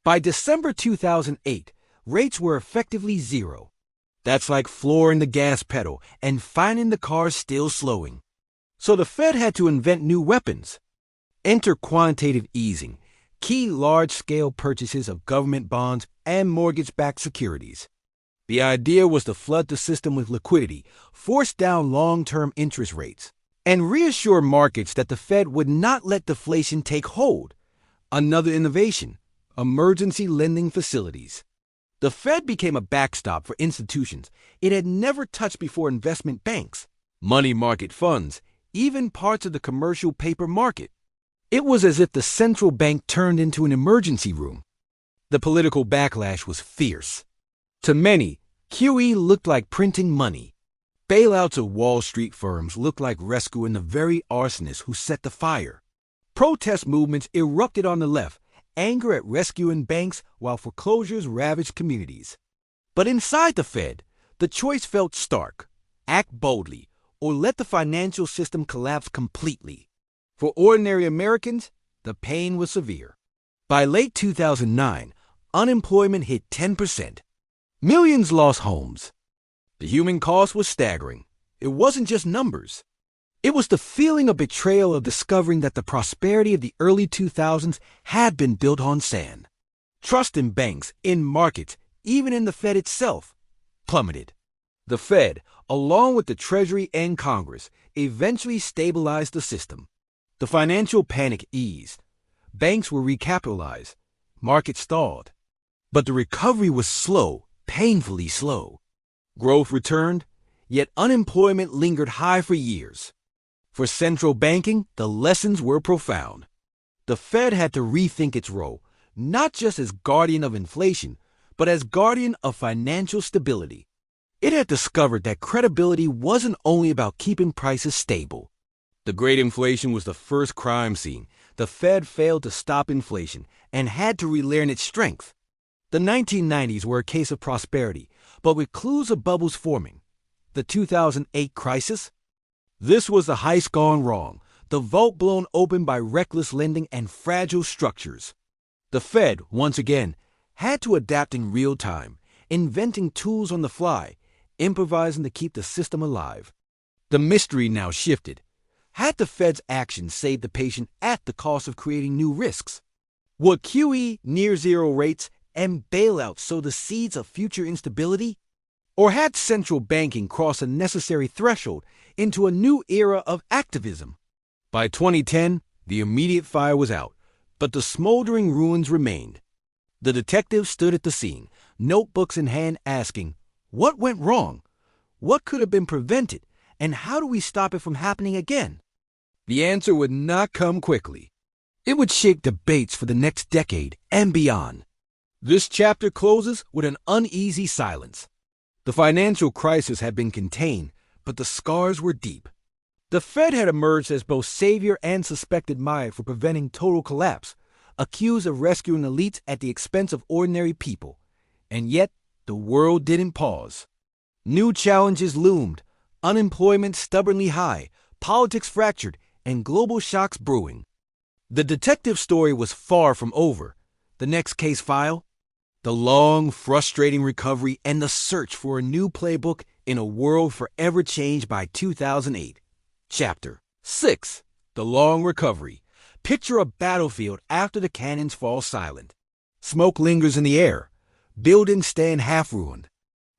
By December 2008, rates were effectively zero. That's like flooring the gas pedal and finding the car still slowing. So the Fed had to invent new weapons. Enter quantitative easing, key large-scale purchases of government bonds and mortgage-backed securities. The idea was to flood the system with liquidity, force down long-term interest rates, and reassure markets that the Fed would not let deflation take hold. Another innovation, emergency lending facilities. The Fed became a backstop for institutions it had never touched before: investment banks, money market funds, even parts of the commercial paper market. It was as if the central bank turned into an emergency room. The political backlash was fierce. To many, QE looked like printing money. Bailouts of Wall Street firms looked like rescuing the very arsonists who set the fire. Protest movements erupted on the left, anger at rescuing banks while foreclosures ravaged communities. But inside the Fed, the choice felt stark: act boldly, or let the financial system collapse completely. For ordinary Americans, the pain was severe. By late 2009, unemployment hit 10%. Millions lost homes. The human cost was staggering. It wasn't just numbers. It was the feeling of betrayal of discovering that the prosperity of the early 2000s had been built on sand. Trust in banks, in markets, even in the Fed itself, plummeted. The Fed, along with the Treasury and Congress, eventually stabilized the system. The financial panic eased. Banks were recapitalized. Markets stalled. But the recovery was slow, painfully slow. Growth returned, yet unemployment lingered high for years. For central banking, the lessons were profound. The Fed had to rethink its role, not just as guardian of inflation, but as guardian of financial stability. It had discovered that credibility wasn't only about keeping prices stable. The Great Inflation was the first crime scene. The Fed failed to stop inflation and had to relearn its strength. The 1990s were a case of prosperity, but with clues of bubbles forming. The 2008 crisis? This was the heist gone wrong, the vault blown open by reckless lending and fragile structures. The Fed, once again, had to adapt in real time, inventing tools on the fly, improvising to keep the system alive. The mystery now shifted. Had the Fed's actions saved the patient at the cost of creating new risks? Would QE, near-zero rates, and bailouts sow the seeds of future instability? Or had central banking crossed a necessary threshold into a new era of activism? By 2010, the immediate fire was out, but the smoldering ruins remained. The detective stood at the scene, notebooks in hand, asking, what went wrong? What could have been prevented? And how do we stop it from happening again? The answer would not come quickly. It would shape debates for the next decade and beyond. This chapter closes with an uneasy silence. The financial crisis had been contained, but the scars were deep. The Fed had emerged as both savior and suspected mired for preventing total collapse, accused of rescuing elites at the expense of ordinary people. And yet, the world didn't pause. New challenges loomed, unemployment stubbornly high, politics fractured, and global shocks brewing. The detective story was far from over. The next case file? The long, frustrating recovery and the search for a new playbook in a world forever changed by 2008. Chapter 6. The Long Recovery. Picture a battlefield after the cannons fall silent. Smoke lingers in the air. Buildings stand half-ruined.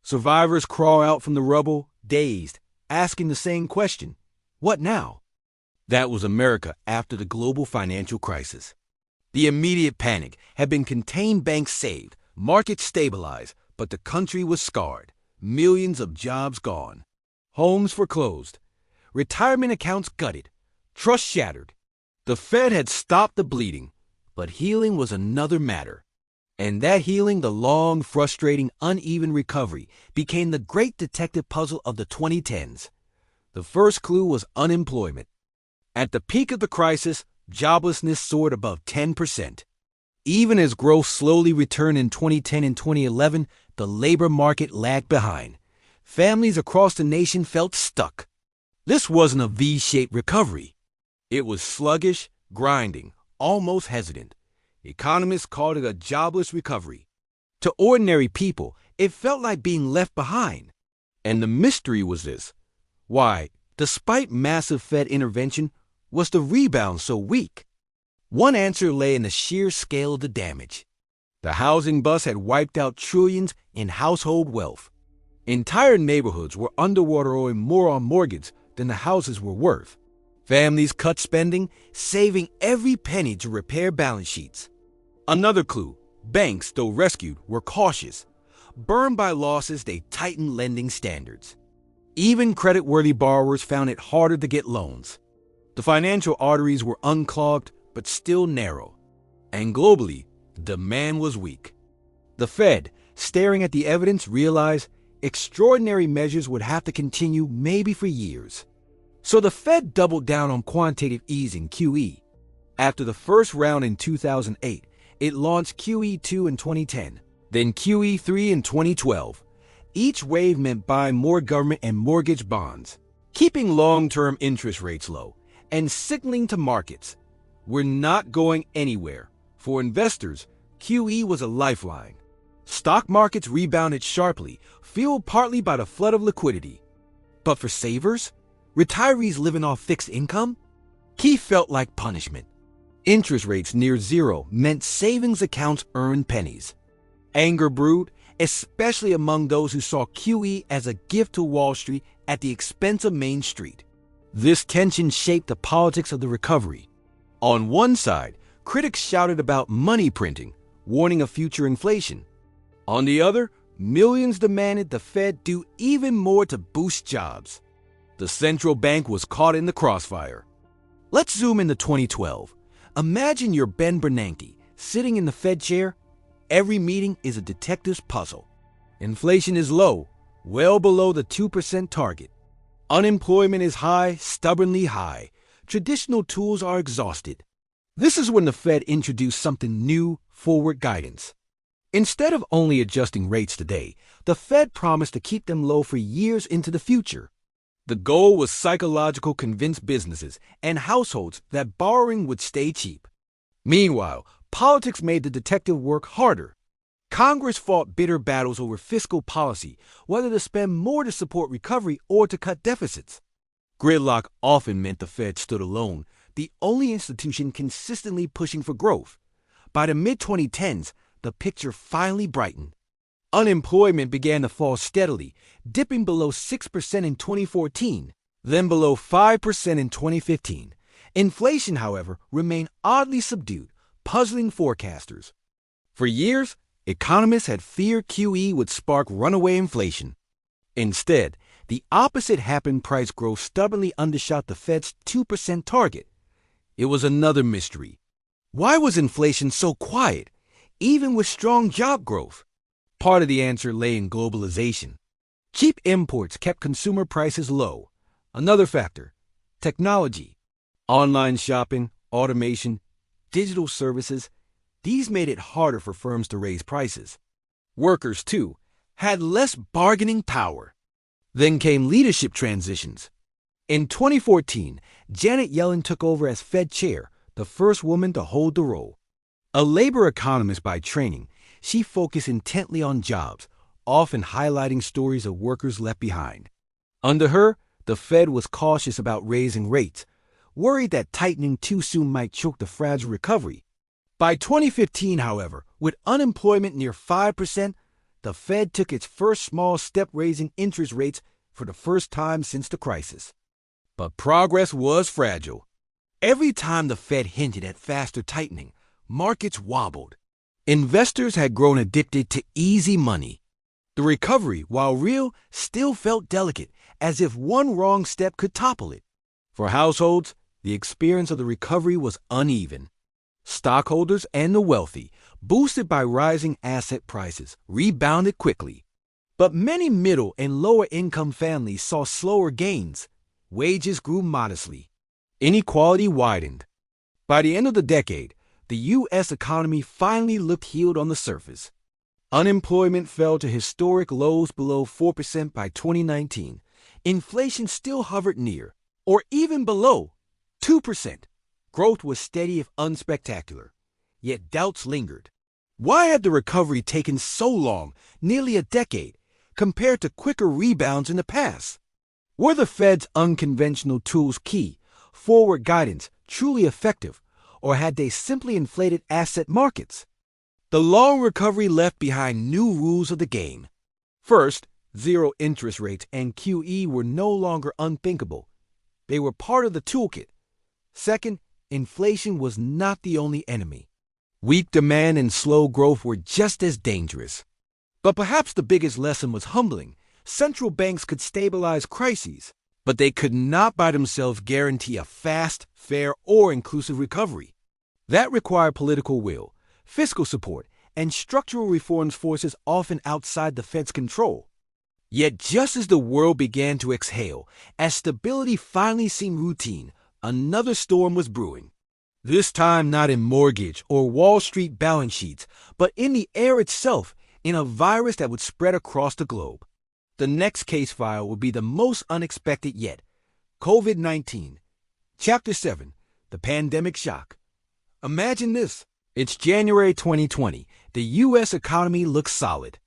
Survivors crawl out from the rubble, dazed, asking the same question, what now? That was America after the global financial crisis. The immediate panic had been contained, banks saved, markets stabilized, but the country was scarred. Millions of jobs gone. Homes foreclosed. Retirement accounts gutted. Trust shattered. The Fed had stopped the bleeding, but healing was another matter. And that healing, the long, frustrating, uneven recovery, became the great detective puzzle of the 2010s. The first clue was unemployment. At the peak of the crisis, joblessness soared above 10%. Even as growth slowly returned in 2010 and 2011, the labor market lagged behind. Families across the nation felt stuck. This wasn't a V-shaped recovery. It was sluggish, grinding, almost hesitant. Economists called it a jobless recovery. To ordinary people, it felt like being left behind. And the mystery was this. Why, despite massive Fed intervention, was the rebound so weak? One answer lay in the sheer scale of the damage. The housing bust had wiped out trillions in household wealth. Entire neighborhoods were underwater, owing more on mortgage than the houses were worth. Families cut spending, saving every penny to repair balance sheets. Another clue, banks, though rescued, were cautious. Burned by losses, they tightened lending standards. Even credit-worthy borrowers found it harder to get loans. The financial arteries were unclogged, but still narrow. And globally, demand was weak. The Fed, staring at the evidence, realized extraordinary measures would have to continue maybe for years. So the Fed doubled down on quantitative easing, QE. After the first round in 2008, it launched QE2 in 2010, then QE3 in 2012. Each wave meant buying more government and mortgage bonds, keeping long-term interest rates low, and signaling to markets, we're not going anywhere. For investors, QE was a lifeline. Stock markets rebounded sharply, fueled partly by the flood of liquidity. But for savers, retirees living off fixed income, QE felt like punishment. Interest rates near zero meant savings accounts earned pennies. Anger brewed, especially among those who saw QE as a gift to Wall Street at the expense of Main Street. This tension shaped the politics of the recovery. On one side, critics shouted about money printing, warning of future inflation. On the other, millions demanded the Fed do even more to boost jobs. The central bank was caught in the crossfire. Let's zoom into 2012. Imagine you're Bernanke, sitting in the Fed chair. Every meeting is a detective's puzzle. Inflation is low, well below the 2% target. Unemployment is high, stubbornly high. Traditional tools are exhausted. This is when the Fed introduced something new, forward guidance. Instead of only adjusting rates today, the Fed promised to keep them low for years into the future. The goal was psychological, convince businesses and households that borrowing would stay cheap. Meanwhile, politics made the detective work harder. Congress fought bitter battles over fiscal policy, whether to spend more to support recovery or to cut deficits. Gridlock often meant the Fed stood alone, the only institution consistently pushing for growth. By the mid-2010s, the picture finally brightened. Unemployment began to fall steadily, dipping below 6% in 2014, then below 5% in 2015, Inflation, however, remained oddly subdued, puzzling forecasters. For years, economists had feared QE would spark runaway inflation. Instead, the opposite happened. Price growth stubbornly undershot the Fed's 2% target. It was another mystery. Why was inflation so quiet, even with strong job growth? Part of the answer lay in globalization. Cheap imports kept consumer prices low. Another factor, technology. Online shopping, automation, digital services, these made it harder for firms to raise prices. Workers, too, had less bargaining power. Then came leadership transitions. In 2014, Janet Yellen took over as Fed chair, the first woman to hold the role. A labor economist by training, she focused intently on jobs, often highlighting stories of workers left behind. Under her, the Fed was cautious about raising rates, worried that tightening too soon might choke the fragile recovery. By 2015, however, with unemployment near 5%, the Fed took its first small step, raising interest rates for the first time since the crisis. But progress was fragile. Every time the Fed hinted at faster tightening, markets wobbled. Investors had grown addicted to easy money. The recovery, while real, still felt delicate, as if one wrong step could topple it. For households, the experience of the recovery was uneven. Stockholders and the wealthy, boosted by rising asset prices, rebounded quickly. But many middle and lower income families saw slower gains. Wages grew modestly. Inequality widened. By the end of the decade, the U.S. economy finally looked healed on the surface. Unemployment fell to historic lows below 4% by 2019. Inflation still hovered near, or even below, 2%. Growth was steady if unspectacular, yet doubts lingered. Why had the recovery taken so long, nearly a decade, compared to quicker rebounds in the past? Were the Fed's unconventional tools key, forward guidance truly effective, or had they simply inflated asset markets? The long recovery left behind new rules of the game. First, zero interest rates and QE were no longer unthinkable. They were part of the toolkit. Second, inflation was not the only enemy. Weak demand and slow growth were just as dangerous. But perhaps the biggest lesson was humbling. Central banks could stabilize crises, but they could not by themselves guarantee a fast, fair, or inclusive recovery. That required political will, fiscal support, and structural reforms, forces often outside the Fed's control. Yet just as the world began to exhale, as stability finally seemed routine, another storm was brewing. This time not in mortgage or Wall Street balance sheets, but in the air itself, in a virus that would spread across the globe. The next case file would be the most unexpected yet. COVID-19. Chapter 7. The Pandemic Shock. Imagine this. It's January 2020. The U.S. economy looks solid.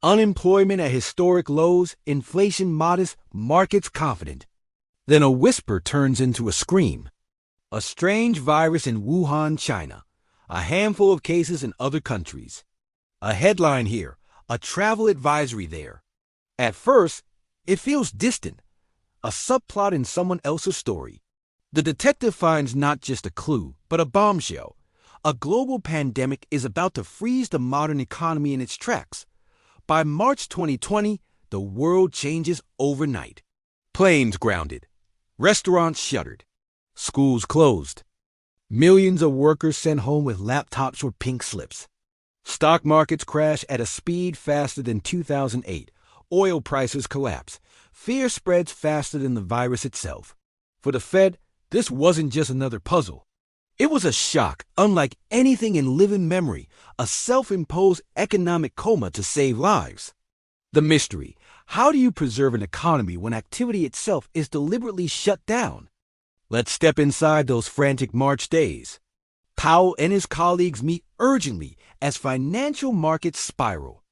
Unemployment at historic lows, inflation modest, markets confident. Then a whisper turns into a scream. A strange virus in Wuhan, China. A handful of cases in other countries. A headline here, a travel advisory there. At first, it feels distant, a subplot in someone else's story. The detective finds not just a clue, but a bombshell. A global pandemic is about to freeze the modern economy in its tracks. By March 2020, the world changes overnight. Planes grounded. Restaurants shuttered. Schools closed. Millions of workers sent home with laptops or pink slips. Stock markets crash at a speed faster than 2008. Oil prices collapse. Fear spreads faster than the virus itself. For the Fed, this wasn't just another puzzle. It was a shock unlike anything in living memory, a self-imposed economic coma to save lives. The mystery: how do you preserve an economy when activity itself is deliberately shut down? Let's step inside those frantic March days. Powell and his colleagues meet urgently as financial markets spiral.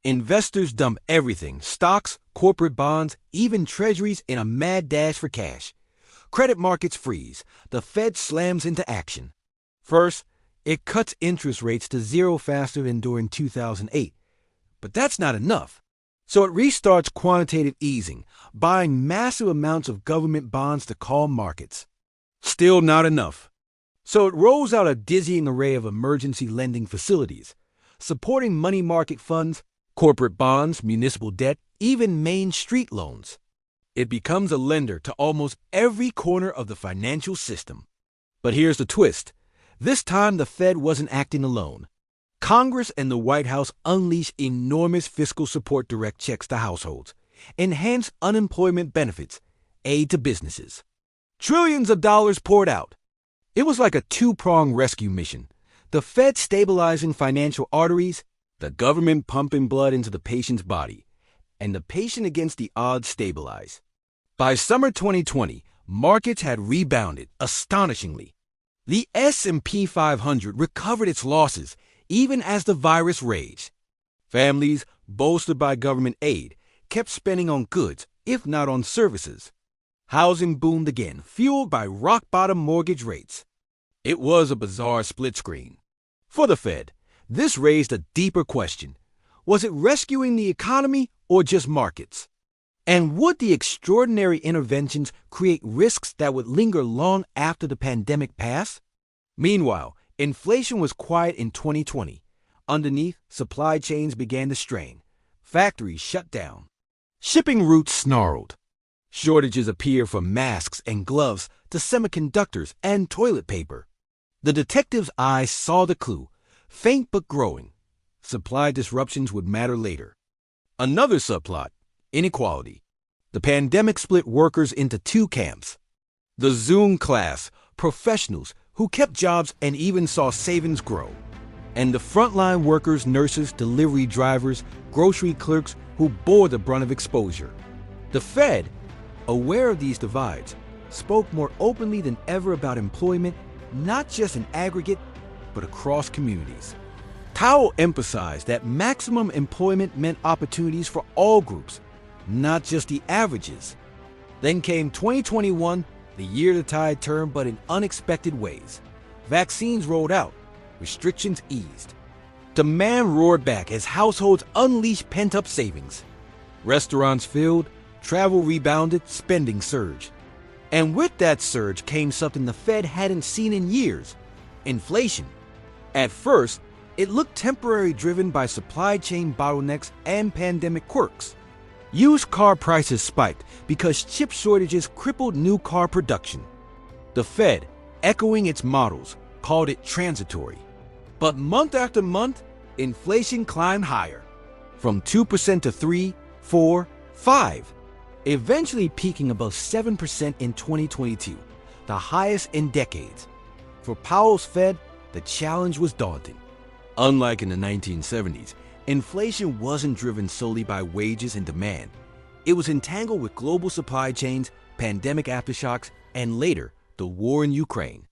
Investors dump everything: stocks, corporate bonds, even treasuries, in a mad dash for cash. Credit markets freeze. The Fed slams into action. First, it cuts interest rates to zero faster than during 2008. But that's not enough. So it restarts quantitative easing, buying massive amounts of government bonds to calm markets. Still not enough. So it rolls out a dizzying array of emergency lending facilities, supporting money market funds, corporate bonds, municipal debt, even Main Street loans. It becomes a lender to almost every corner of the financial system. But here's the twist. This time the Fed wasn't acting alone. Congress and the White House unleashed enormous fiscal support direct checks to households, enhanced unemployment benefits, aid to businesses. Trillions of dollars poured out. It was like a two-pronged rescue mission. The Fed stabilizing financial arteries, the government pumping blood into the patient's body, and the patient against the odds stabilized. By summer 2020, markets had rebounded astonishingly. The S&P 500 recovered its losses even as the virus raged. Families, bolstered by government aid, kept spending on goods, if not on services. Housing boomed again, fueled by rock-bottom mortgage rates. It was a bizarre split screen. For the Fed, this raised a deeper question. Was it rescuing the economy or just markets? And would the extraordinary interventions create risks that would linger long after the pandemic passed? Meanwhile, inflation was quiet in 2020. Underneath, supply chains began to strain. Factories shut down. Shipping routes snarled. Shortages appeared from masks and gloves to semiconductors and toilet paper. The detective's eyes saw the clue, faint but growing. Supply disruptions would matter later. Another subplot, inequality. The pandemic split workers into two camps. The Zoom class, professionals who kept jobs and even saw savings grow. And the frontline workers, nurses, delivery drivers, grocery clerks who bore the brunt of exposure. The Fed, aware of these divides, spoke more openly than ever about employment, not just in aggregate, but across communities. Powell emphasized that maximum employment meant opportunities for all groups, not just the averages. Then came 2021, the year the tide turned, but in unexpected ways. Vaccines rolled out, restrictions eased. Demand roared back as households unleashed pent-up savings. Restaurants filled, travel rebounded, spending surged. And with that surge came something the Fed hadn't seen in years: inflation. At first, it looked temporary, driven by supply chain bottlenecks and pandemic quirks. Used car prices spiked because chip shortages crippled new car production. The Fed, echoing its models, called it transitory. But month after month, inflation climbed higher, from 2% to 3, 4, 5, eventually peaking above 7% in 2022, the highest in decades. For Powell's Fed, the challenge was daunting. Unlike in the 1970s, inflation wasn't driven solely by wages and demand. It was entangled with global supply chains, pandemic aftershocks, and later, the war in Ukraine.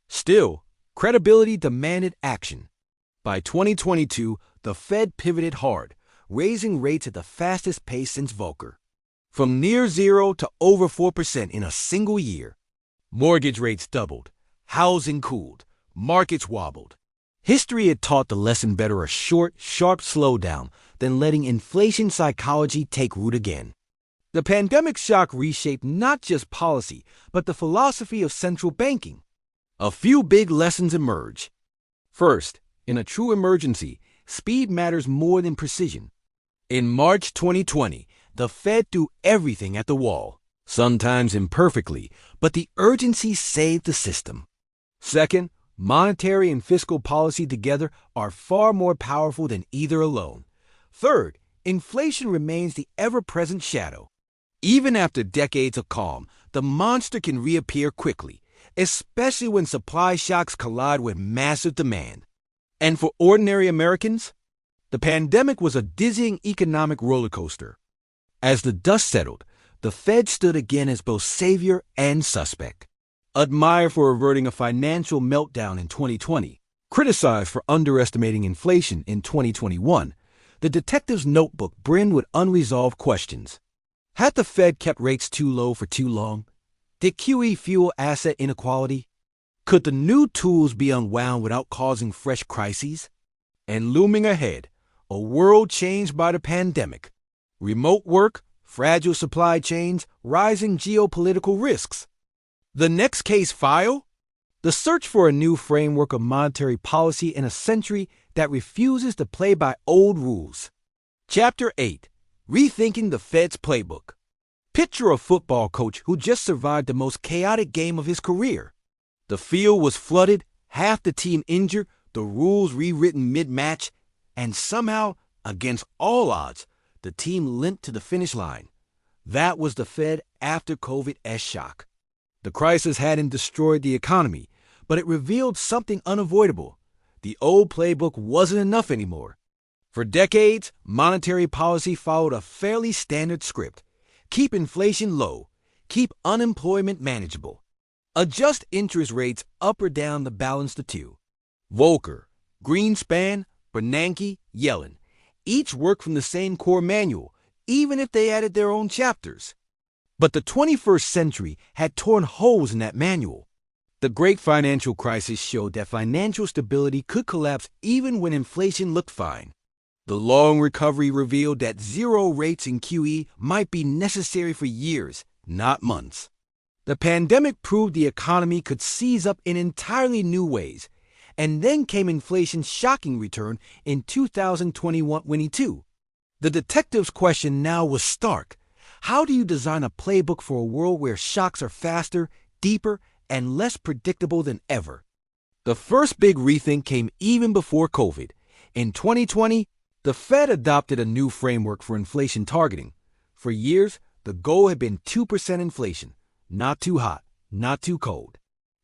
Still, credibility demanded action. By 2022, the Fed pivoted hard, raising rates at the fastest pace since Volcker. From near zero to over 4% in a single year. Mortgage rates doubled, housing cooled, markets wobbled. History had taught the lesson: better a short, sharp slowdown than letting inflation psychology take root again. The pandemic shock reshaped not just policy, but the philosophy of central banking. A few big lessons emerge. First, in a true emergency, speed matters more than precision. In March 2020, the Fed threw everything at the wall, sometimes imperfectly, but the urgency saved the system. Second, monetary and fiscal policy together are far more powerful than either alone. Third, inflation remains the ever-present shadow. Even after decades of calm, the monster can reappear quickly, especially when supply shocks collide with massive demand. And for ordinary Americans, the pandemic was a dizzying economic roller coaster. As the dust settled, the Fed stood again as both savior and suspect. Admired for averting a financial meltdown in 2020, criticized for underestimating inflation in 2021, the detective's notebook brimmed with unresolved questions. Had the Fed kept rates too low for too long? Did QE fuel asset inequality? Could the new tools be unwound without causing fresh crises? And looming ahead, a world changed by the pandemic. Remote work, fragile supply chains, rising geopolitical risks. The next case file? The search for a new framework of monetary policy in a century that refuses to play by old rules. Chapter 8. Rethinking the Fed's Playbook. Picture a football coach who just survived the most chaotic game of his career. The field was flooded, half the team injured, the rules rewritten mid-match, and somehow, against all odds, the team limped to the finish line. That was the Fed after COVID-S shock. The crisis hadn't destroyed the economy, but it revealed something unavoidable. The old playbook wasn't enough anymore. For decades, monetary policy followed a fairly standard script. Keep inflation low. Keep unemployment manageable. Adjust interest rates up or down to balance the two. Volcker, Greenspan, Bernanke, Yellen. Each worked from the same core manual, even if they added their own chapters. But the 21st century had torn holes in that manual. The great financial crisis showed that financial stability could collapse even when inflation looked fine. The long recovery revealed that zero rates in QE might be necessary for years, not months. The pandemic proved the economy could seize up in entirely new ways, and then came inflation's shocking return in 2021-22. The detective's question now was stark. How do you design a playbook for a world where shocks are faster, deeper, and less predictable than ever? The first big rethink came even before COVID. In 2020, the Fed adopted a new framework for inflation targeting. For years, the goal had been 2% inflation, not too hot, not too cold.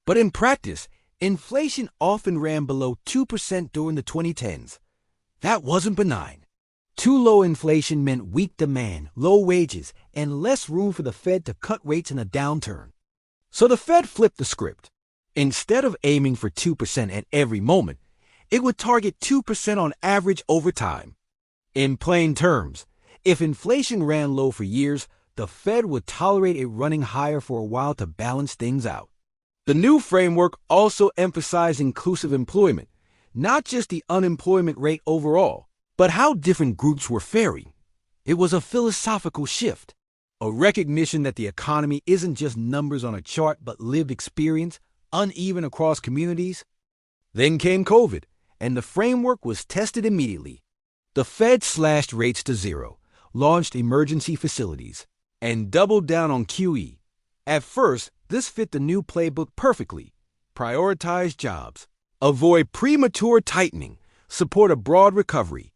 But in practice, inflation often ran below 2% during the 2010s. That wasn't benign. Too low inflation meant weak demand, low wages, and less room for the Fed to cut rates in a downturn. So the Fed flipped the script. Instead of aiming for 2% at every moment, it would target 2% on average over time. In plain terms, if inflation ran low for years, the Fed would tolerate it running higher for a while to balance things out. The new framework also emphasized inclusive employment, not just the unemployment rate overall, but how different groups were faring. It was a philosophical shift, a recognition that the economy isn't just numbers on a chart but lived experience, uneven across communities. Then came COVID, and the framework was tested immediately. The Fed slashed rates to zero, launched emergency facilities, and doubled down on QE. At first, this fit the new playbook perfectly. Prioritize jobs, avoid premature tightening, support a broad recovery.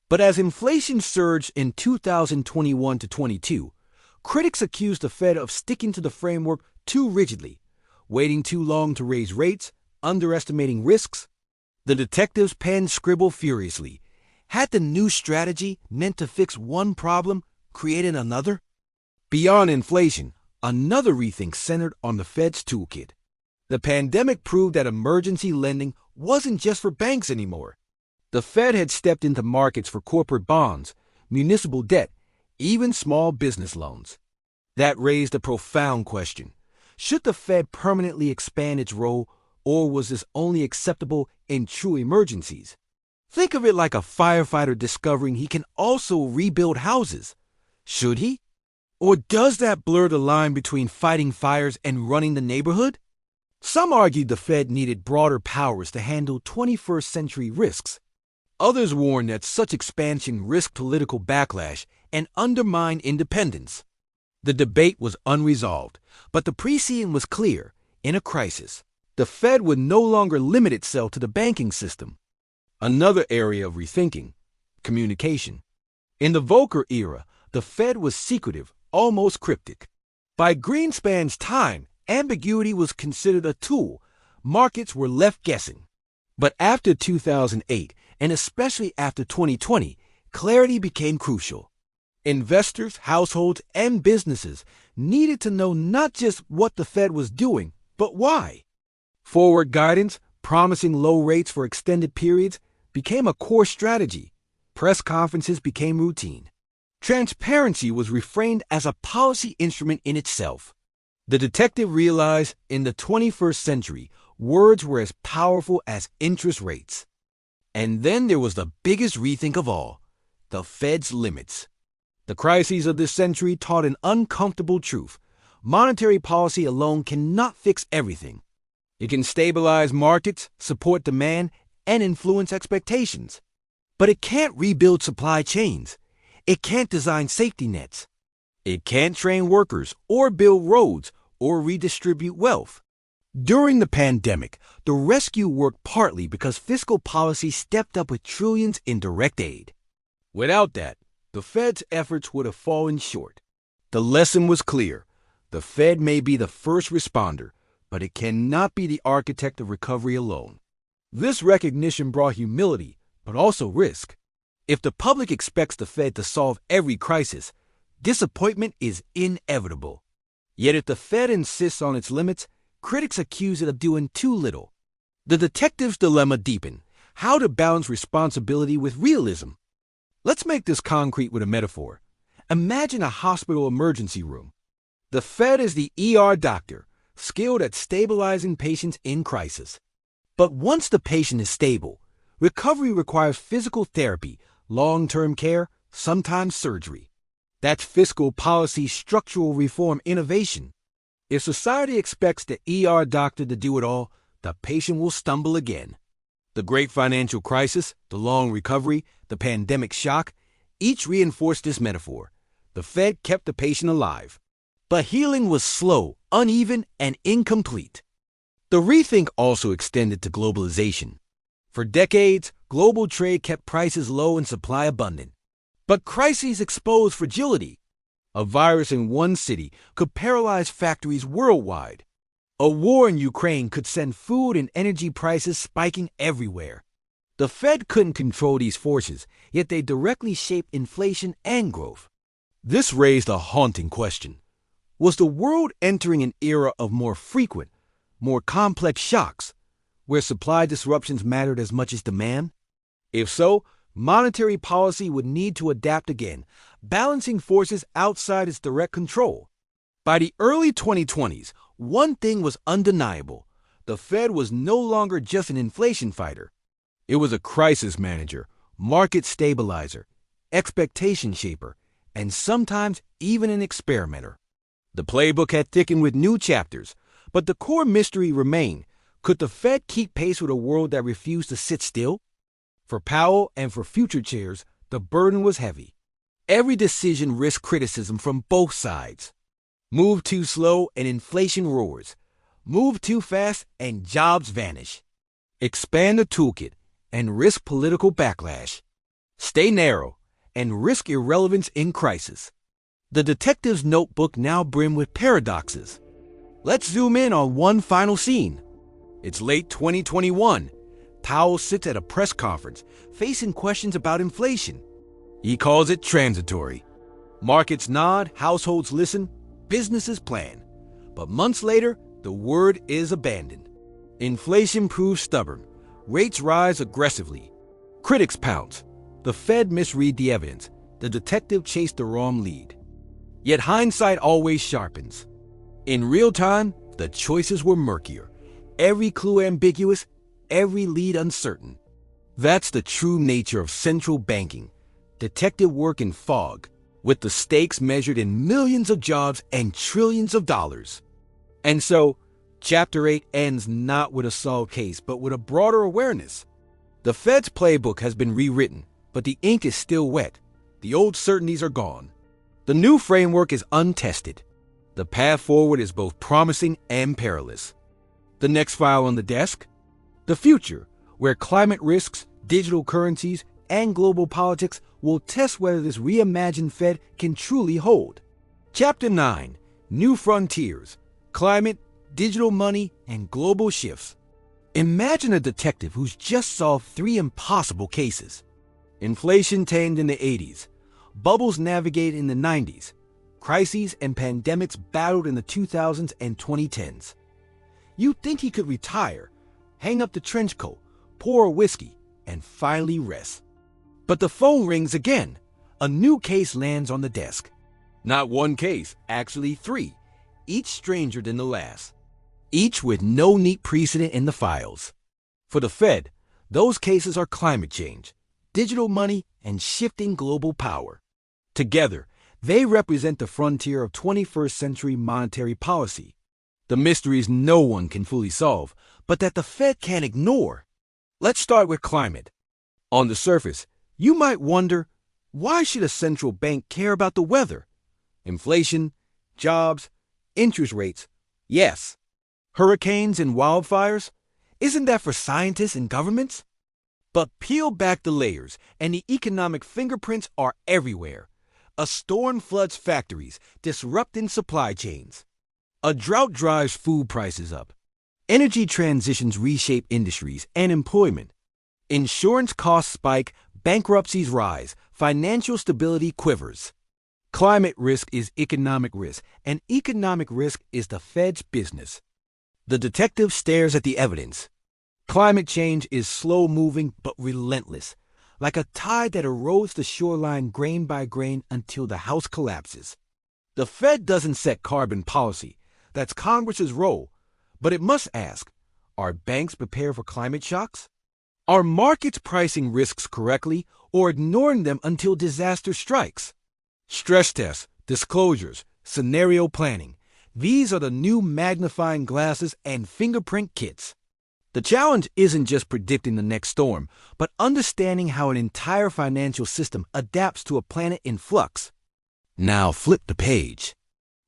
But as inflation surged in 2021 to 22, critics accused the Fed of sticking to the framework too rigidly, waiting too long to raise rates, underestimating risks. The detective's pen scribbled furiously. Had the new strategy meant to fix one problem, created another? Beyond inflation, another rethink centered on the Fed's toolkit. The pandemic proved that emergency lending wasn't just for banks anymore. The Fed had stepped into markets for corporate bonds, municipal debt, even small business loans. That raised a profound question. Should the Fed permanently expand its role, or was this only acceptable in true emergencies? Think of it like a firefighter discovering he can also rebuild houses. Should he? Or does that blur the line between fighting fires and running the neighborhood? Some argued the Fed needed broader powers to handle 21st century risks. Others warned that such expansion risked political backlash and undermined independence. The debate was unresolved, but the precedent was clear. In a crisis, the Fed would no longer limit itself to the banking system. Another area of rethinking: communication. In the Volcker era, the Fed was secretive, almost cryptic. By Greenspan's time, ambiguity was considered a tool. Markets were left guessing. But after 2008, and especially after 2020, clarity became crucial. Investors, households, and businesses needed to know not just what the Fed was doing, but why. Forward guidance, promising low rates for extended periods, became a core strategy. Press conferences became routine. Transparency was reframed as a policy instrument in itself. The detective realized in the 21st century, words were as powerful as interest rates. And then there was the biggest rethink of all: the Fed's limits. The crises of this century taught an uncomfortable truth. monetary policy alone cannot fix everything. It can stabilize markets, support demand, and influence expectations. But it can't rebuild supply chains. It can't design safety nets. It can't train workers or build roads or redistribute wealth. During the pandemic, the rescue worked partly because fiscal policy stepped up with trillions in direct aid. Without that, the Fed's efforts would have fallen short. The lesson was clear. The Fed may be the first responder, but it cannot be the architect of recovery alone. This recognition brought humility, but also risk. If the public expects the Fed to solve every crisis, disappointment is inevitable. Yet if the Fed insists on its limits, critics accuse it of doing too little. The detective's dilemma deepened: how to balance responsibility with realism. Let's make this concrete with a metaphor. Imagine a hospital emergency room. The Fed is the ER doctor, skilled at stabilizing patients in crisis. But once the patient is stable, recovery requires physical therapy, long-term care, sometimes surgery. That's fiscal policy, structural reform, innovation. If society expects the ER doctor to do it all, the patient will stumble again. The great financial crisis, the long recovery, the pandemic shock, each reinforced this metaphor. The Fed kept the patient alive. But healing was slow, uneven, and incomplete. The rethink also extended to globalization. For decades, global trade kept prices low and supply abundant. But crises exposed fragility. A virus in one city could paralyze factories worldwide. A war in Ukraine could send food and energy prices spiking everywhere. The Fed couldn't control these forces, yet they directly shaped inflation and growth. This raised a haunting question. Was the world entering an era of more frequent, more complex shocks, where supply disruptions mattered as much as demand? If so, monetary policy would need to adapt again, balancing forces outside its direct control. By the early 2020s, one thing was undeniable. The Fed was no longer just an inflation fighter. It was a crisis manager, market stabilizer, expectation shaper, and sometimes even an experimenter. The playbook had thickened with new chapters, but the core mystery remained. Could the Fed keep pace with a world that refused to sit still? For Powell and for future chairs, the burden was heavy. Every decision risked criticism from both sides. Move too slow and inflation roars. Move too fast and jobs vanish. Expand the toolkit and risk political backlash. Stay narrow and risk irrelevance in crisis. The detective's notebook now brimmed with paradoxes. Let's zoom in on one final scene. It's late 2021. Powell sits at a press conference, facing questions about inflation. He calls it transitory. Markets nod, households listen, businesses plan. But months later, the word is abandoned. Inflation proves stubborn. Rates rise aggressively. Critics pounce. The Fed misread the evidence. The detective chased the wrong lead. Yet hindsight always sharpens. In real time, the choices were murkier. Every clue ambiguous, every lead uncertain. That's the true nature of central banking. Detective work in fog, with the stakes measured in millions of jobs and trillions of dollars. And so, Chapter 8 ends not with a solved case, but with a broader awareness. The Fed's playbook has been rewritten, but the ink is still wet. The old certainties are gone. The new framework is untested. The path forward is both promising and perilous. The next file on the desk? The future, where climate risks, digital currencies, and global politics will test whether this reimagined Fed can truly hold. Chapter 9, New Frontiers, Climate, Digital Money, and Global Shifts. Imagine a detective who's just solved 3 impossible cases. Inflation tamed in the 80s, bubbles navigated in the 90s, crises and pandemics battled in the 2000s and 2010s. You'd think he could retire, hang up the trench coat, pour a whiskey, and finally rest. But the phone rings again. A new case lands on the desk. Not one case, actually 3, each stranger than the last. Each with no neat precedent in the files. For the Fed, those cases are climate change, digital money, and shifting global power. Together, They represent the frontier of 21st century monetary policy. The mysteries no one can fully solve, but that the Fed can't ignore. Let's start with climate. On the surface, you might wonder, why should a central bank care about the weather? Inflation, jobs, interest rates, yes. Hurricanes and wildfires, isn't that for scientists and governments? But peel back the layers, and the economic fingerprints are everywhere. A storm floods factories, disrupting supply chains. A drought drives food prices up. Energy transitions reshape industries and employment. Insurance costs spike, bankruptcies rise, financial stability quivers. Climate risk is economic risk, and economic risk is the Fed's business. The detective stares at the evidence. Climate change is slow-moving but relentless, like a tide that erodes the shoreline grain by grain until the house collapses. The Fed doesn't set carbon policy. That's Congress's role. But it must ask, are banks prepared for climate shocks? Are markets pricing risks correctly or ignoring them until disaster strikes? Stress tests, disclosures, scenario planning. These are the new magnifying glasses and fingerprint kits. The challenge isn't just predicting the next storm, but understanding how an entire financial system adapts to a planet in flux. Now flip the page.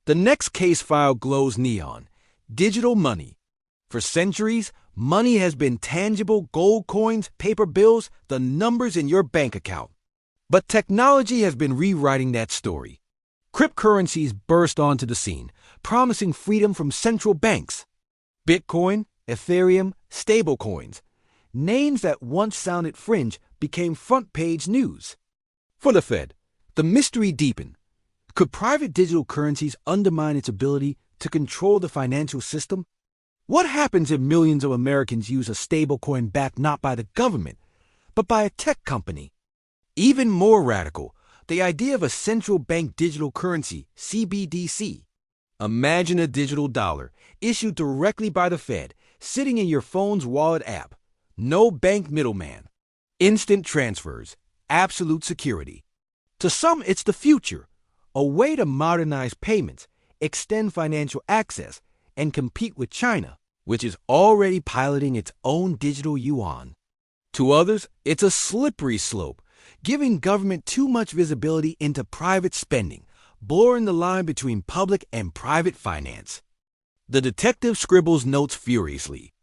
The next case file glows neon. Digital money. For centuries, money has been tangible gold coins, paper bills, the numbers in your bank account. But technology has been rewriting that story. Cryptocurrencies burst onto the scene, promising freedom from central banks. Bitcoin, Ethereum, stablecoins. Names that once sounded fringe became front-page news. For the Fed, the mystery deepened. Could private digital currencies undermine its ability to control the financial system? What happens if millions of Americans use a stablecoin backed not by the government, but by a tech company? Even more radical, the idea of a central bank digital currency, CBDC. Imagine a digital dollar issued directly by the Fed, sitting in your phone's wallet app. No bank middleman. Instant transfers. Absolute security. To some, it's the future, a way to modernize payments, extend financial access, and compete with China, which is already piloting its own digital yuan. To others, it's a slippery slope, giving government too much visibility into private spending, blurring the line between public and private finance. The detective scribbles notes furiously.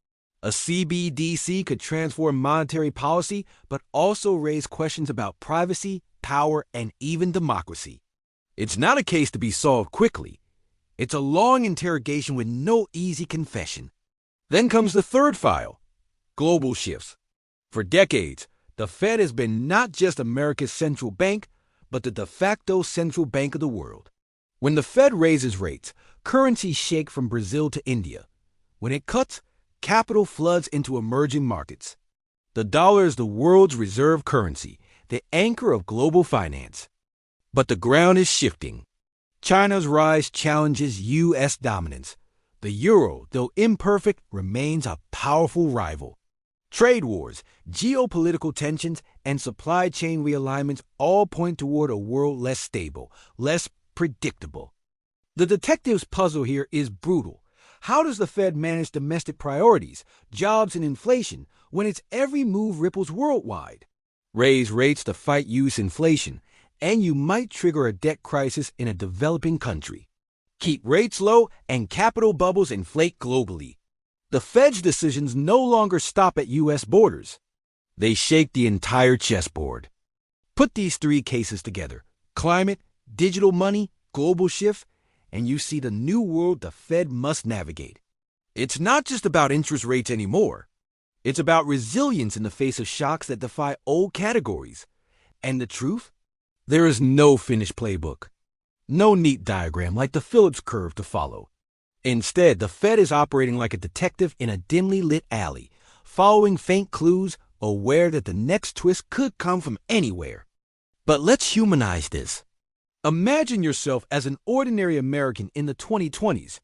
A CBDC could transform monetary policy, but also raise questions about privacy, power, and even democracy. It's not a case to be solved quickly. It's a long interrogation with no easy confession. Then comes the third file, global shifts. For decades, the Fed has been not just America's central bank, but the de facto central bank of the world. When the Fed raises rates, currencies shake from Brazil to India. When it cuts, capital floods into emerging markets. The dollar is the world's reserve currency, the anchor of global finance. But the ground is shifting. China's rise challenges U.S. dominance. The euro, though imperfect, remains a powerful rival. Trade wars, geopolitical tensions, and supply chain realignments all point toward a world less stable, less predictable. The detective's puzzle here is brutal. How does the Fed manage domestic priorities, jobs, and inflation when its every move ripples worldwide? Raise rates to fight U.S. inflation, and you might trigger a debt crisis in a developing country. Keep rates low, and capital bubbles inflate globally. The Fed's decisions no longer stop at U.S. borders. They shake the entire chessboard. Put these three cases together, climate, digital money, global shift, and you see the new world the Fed must navigate. It's not just about interest rates anymore. It's about resilience in the face of shocks that defy old categories. And the truth? There is no finished playbook. No neat diagram like the Phillips curve to follow. Instead, the Fed is operating like a detective in a dimly lit alley, following faint clues, aware that the next twist could come from anywhere. But let's humanize this. Imagine yourself as an ordinary American in the 2020s.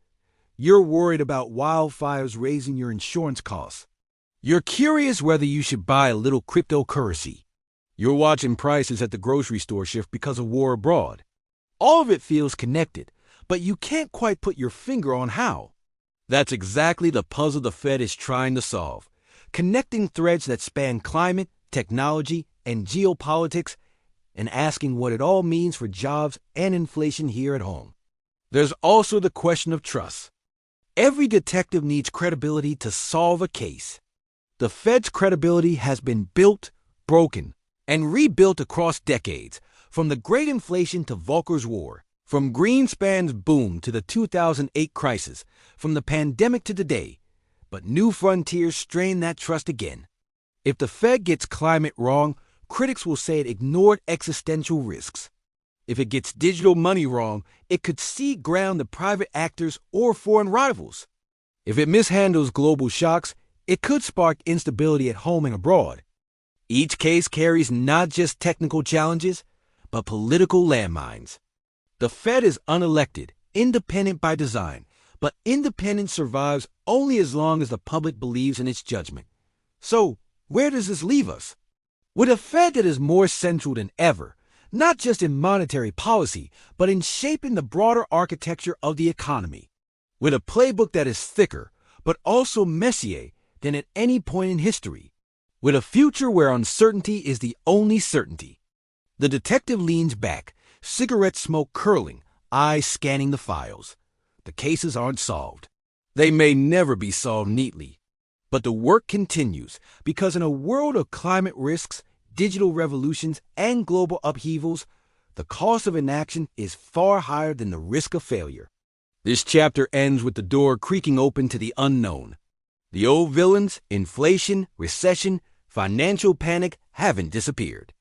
You're worried about wildfires raising your insurance costs. You're curious whether you should buy a little cryptocurrency. You're watching prices at the grocery store shift because of war abroad. All of it feels connected, but you can't quite put your finger on how. That's exactly the puzzle the Fed is trying to solve, connecting threads that span climate, technology, and geopolitics, and asking what it all means for jobs and inflation here at home. There's also the question of trust. Every detective needs credibility to solve a case. The Fed's credibility has been built, broken, and rebuilt across decades, from the Great Inflation to Volcker's War, from Greenspan's boom to the 2008 crisis, from the pandemic to today. But new frontiers strain that trust again. If the Fed gets climate wrong, critics will say it ignored existential risks. If it gets digital money wrong, it could cede ground to private actors or foreign rivals. If it mishandles global shocks, it could spark instability at home and abroad. Each case carries not just technical challenges, but political landmines. The Fed is unelected, independent by design, but independence survives only as long as the public believes in its judgment. So, where does this leave us? With a Fed that is more central than ever, not just in monetary policy, but in shaping the broader architecture of the economy. With a playbook that is thicker, but also messier than at any point in history. With a future where uncertainty is the only certainty. The detective leans back, cigarette smoke curling, eyes scanning the files. The cases aren't solved. They may never be solved neatly. But the work continues, because in a world of climate risks, digital revolutions, and global upheavals, the cost of inaction is far higher than the risk of failure. This chapter ends with the door creaking open to the unknown. The old villains, inflation, recession, financial panic, haven't disappeared.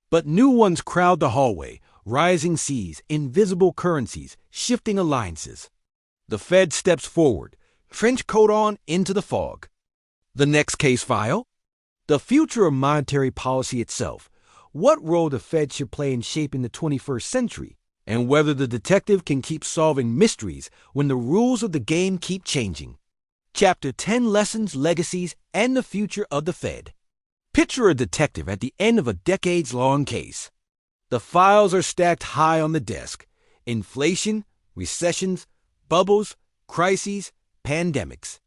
But new ones crowd the hallway, rising seas, invisible currencies, shifting alliances. The Fed steps forward, trench coat on, into the fog. The next case file? The future of monetary policy itself. What role the Fed should play in shaping the 21st century, and whether the detective can keep solving mysteries when the rules of the game keep changing. Chapter 10: Lessons, Legacies, and the Future of the Fed. Picture a detective at the end of a decades-long case. The files are stacked high on the desk. Inflation, recessions, bubbles, crises, pandemics.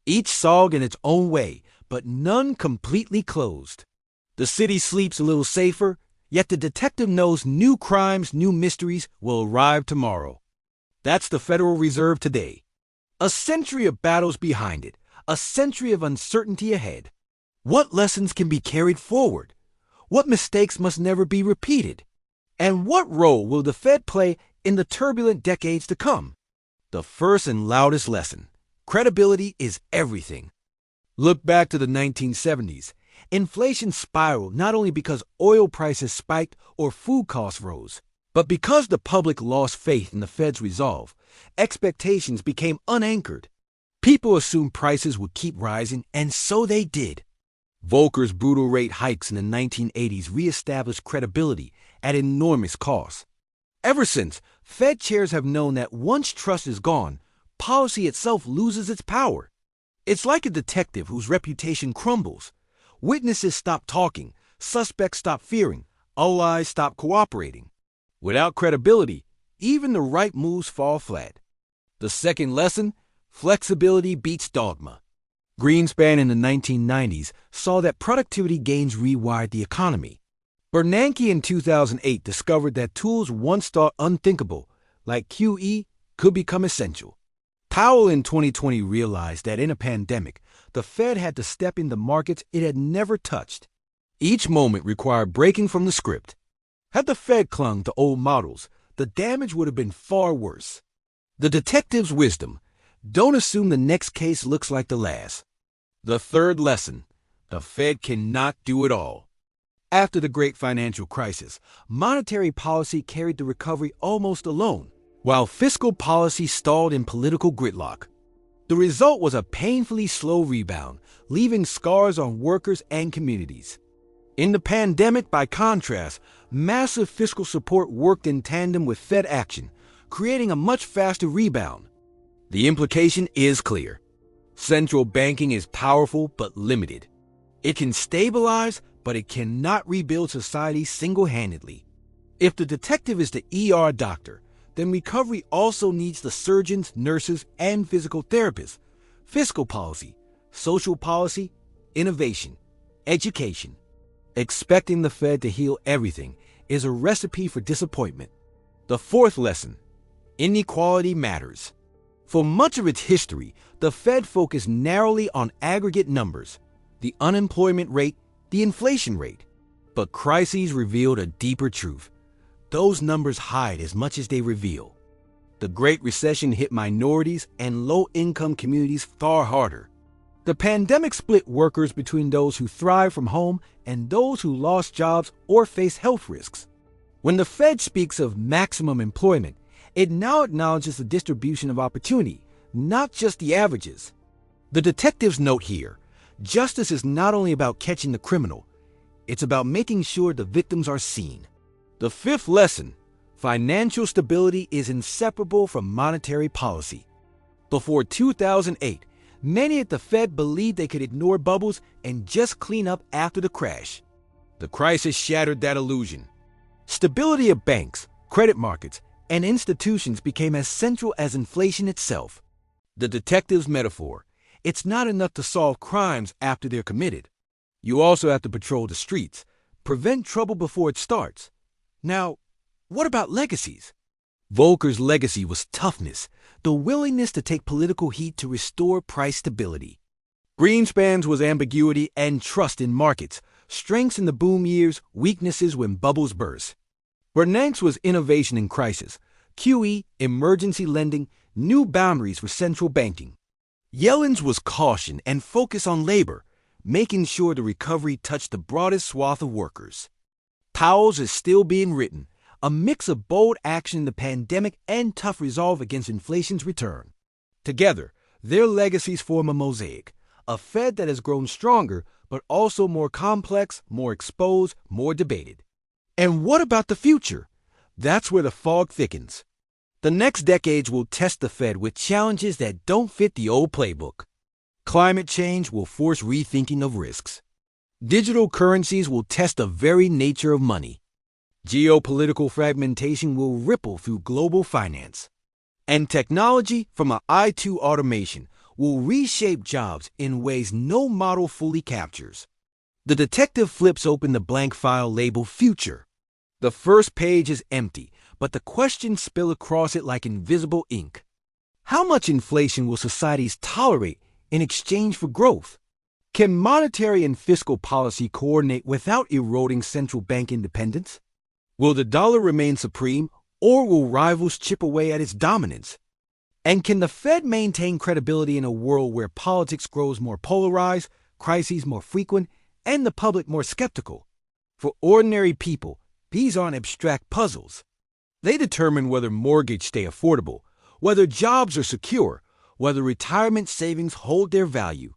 Each solved in its own way, but none completely closed. The city sleeps a little safer, yet the detective knows new crimes, new mysteries will arrive tomorrow. That's the Federal Reserve today. A century of battles behind it, a century of uncertainty ahead. What lessons can be carried forward? What mistakes must never be repeated? And what role will the Fed play in the turbulent decades to come? The first and loudest lesson: credibility is everything. Look back to the 1970s. Inflation spiraled not only because oil prices spiked or food costs rose, but because the public lost faith in the Fed's resolve. Expectations became unanchored. People assumed prices would keep rising, and so they did. Volcker's brutal rate hikes in the 1980s reestablished credibility at enormous cost. Ever since, Fed chairs have known that once trust is gone, policy itself loses its power. It's like a detective whose reputation crumbles. Witnesses stop talking, suspects stop fearing, allies stop cooperating. Without credibility, even the right moves fall flat. The second lesson: flexibility beats dogma. Greenspan in the 1990s saw that productivity gains rewired the economy. Bernanke in 2008 discovered that tools once thought unthinkable, like QE, could become essential. Powell in 2020 realized that in a pandemic, the Fed had to step into markets it had never touched. Each moment required breaking from the script. Had the Fed clung to old models, the damage would have been far worse. The detective's wisdom: don't assume the next case looks like the last. The third lesson: the Fed cannot do it all. After the great financial crisis, monetary policy carried the recovery almost alone, while fiscal policy stalled in political gridlock. The result was a painfully slow rebound, leaving scars on workers and communities. In the pandemic, by contrast, massive fiscal support worked in tandem with Fed action, creating a much faster rebound. The implication is clear. Central banking is powerful but limited. It can stabilize, but it cannot rebuild society single-handedly. If the detective is the ER doctor, then recovery also needs the surgeons, nurses, and physical therapists, fiscal policy, social policy, innovation, education. Expecting the Fed to heal everything is a recipe for disappointment. The fourth lesson: inequality matters. For much of its history, the Fed focused narrowly on aggregate numbers, the unemployment rate, the inflation rate. But crises revealed a deeper truth. Those numbers hide as much as they reveal. The Great Recession hit minorities and low-income communities far harder. The pandemic split workers between those who thrive from home and those who lost jobs or face health risks. When the Fed speaks of maximum employment, it now acknowledges the distribution of opportunity, not just the averages. The detectives note here, justice is not only about catching the criminal, it's about making sure the victims are seen. The fifth lesson: financial stability is inseparable from monetary policy. Before 2008, many at the Fed believed they could ignore bubbles and just clean up after the crash. The crisis shattered that illusion. Stability of banks, credit markets, and institutions became as central as inflation itself. The detective's metaphor: it's not enough to solve crimes after they're committed. You also have to patrol the streets, prevent trouble before it starts. Now, what about legacies? Volcker's legacy was toughness, the willingness to take political heat to restore price stability. Greenspan's was ambiguity and trust in markets, strengths in the boom years, weaknesses when bubbles burst. Bernanke's was innovation in crisis, QE, emergency lending, new boundaries for central banking. Yellen's was caution and focus on labor, making sure the recovery touched the broadest swath of workers. Powell's is still being written, a mix of bold action in the pandemic and tough resolve against inflation's return. Together, their legacies form a mosaic, a Fed that has grown stronger, but also more complex, more exposed, more debated. And what about the future? That's where the fog thickens. The next decades will test the Fed with challenges that don't fit the old playbook. Climate change will force rethinking of risks. Digital currencies will test the very nature of money. Geopolitical fragmentation will ripple through global finance. And technology, from an eye to automation, will reshape jobs in ways no model fully captures. The detective flips open the blank file labeled Future. The first page is empty, but the questions spill across it like invisible ink. How much inflation will societies tolerate in exchange for growth? Can monetary and fiscal policy coordinate without eroding central bank independence? Will the dollar remain supreme, or will rivals chip away at its dominance? And can the Fed maintain credibility in a world where politics grows more polarized, crises more frequent, and the public more skeptical? For ordinary people, these aren't abstract puzzles. They determine whether mortgages stay affordable, whether jobs are secure, whether retirement savings hold their value.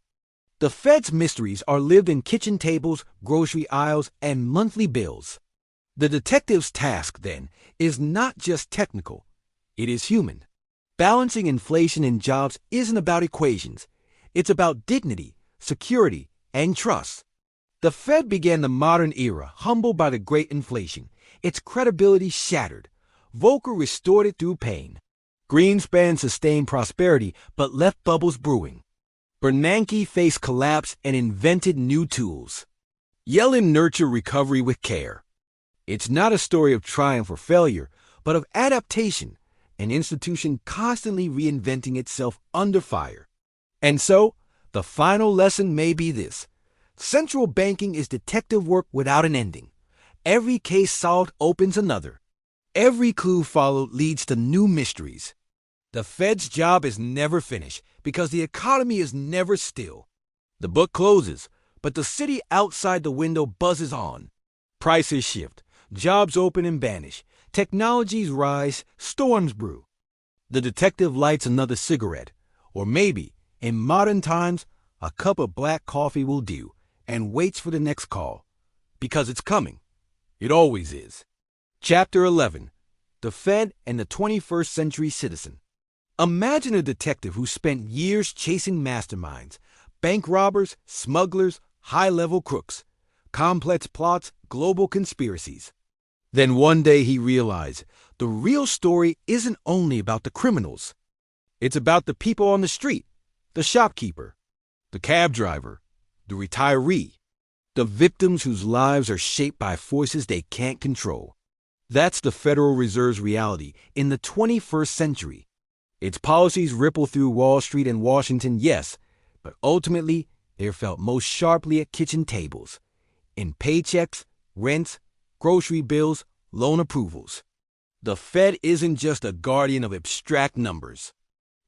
The Fed's mysteries are lived in kitchen tables, grocery aisles, and monthly bills. The detective's task, then, is not just technical, it is human. Balancing inflation and jobs isn't about equations. It's about dignity, security, and trust. The Fed began the modern era humbled by the great inflation, its credibility shattered. Volcker restored it through pain. Greenspan sustained prosperity but left bubbles brewing. Bernanke faced collapse and invented new tools. Yellen nurtured recovery with care. It's not a story of triumph or failure, but of adaptation, an institution constantly reinventing itself under fire. And so, the final lesson may be this: central banking is detective work without an ending. Every case solved opens another. Every clue followed leads to new mysteries. The Fed's job is never finished because the economy is never still. The book closes, but the city outside the window buzzes on. Prices shift, jobs open and vanish, technologies rise, storms brew. The detective lights another cigarette, or maybe, in modern times, a cup of black coffee will do, and waits for the next call. Because it's coming. It always is. Chapter 11: The Fed and the 21st Century Citizen. Imagine a detective who spent years chasing masterminds, bank robbers, smugglers, high-level crooks, complex plots, global conspiracies. Then one day he realized the real story isn't only about the criminals. It's about the people on the street, the shopkeeper, the cab driver, the retiree, the victims whose lives are shaped by forces they can't control. That's the Federal Reserve's reality in the 21st century. Its policies ripple through Wall Street and Washington, yes, but ultimately they're felt most sharply at kitchen tables, in paychecks, rents, grocery bills, loan approvals. The Fed isn't just a guardian of abstract numbers.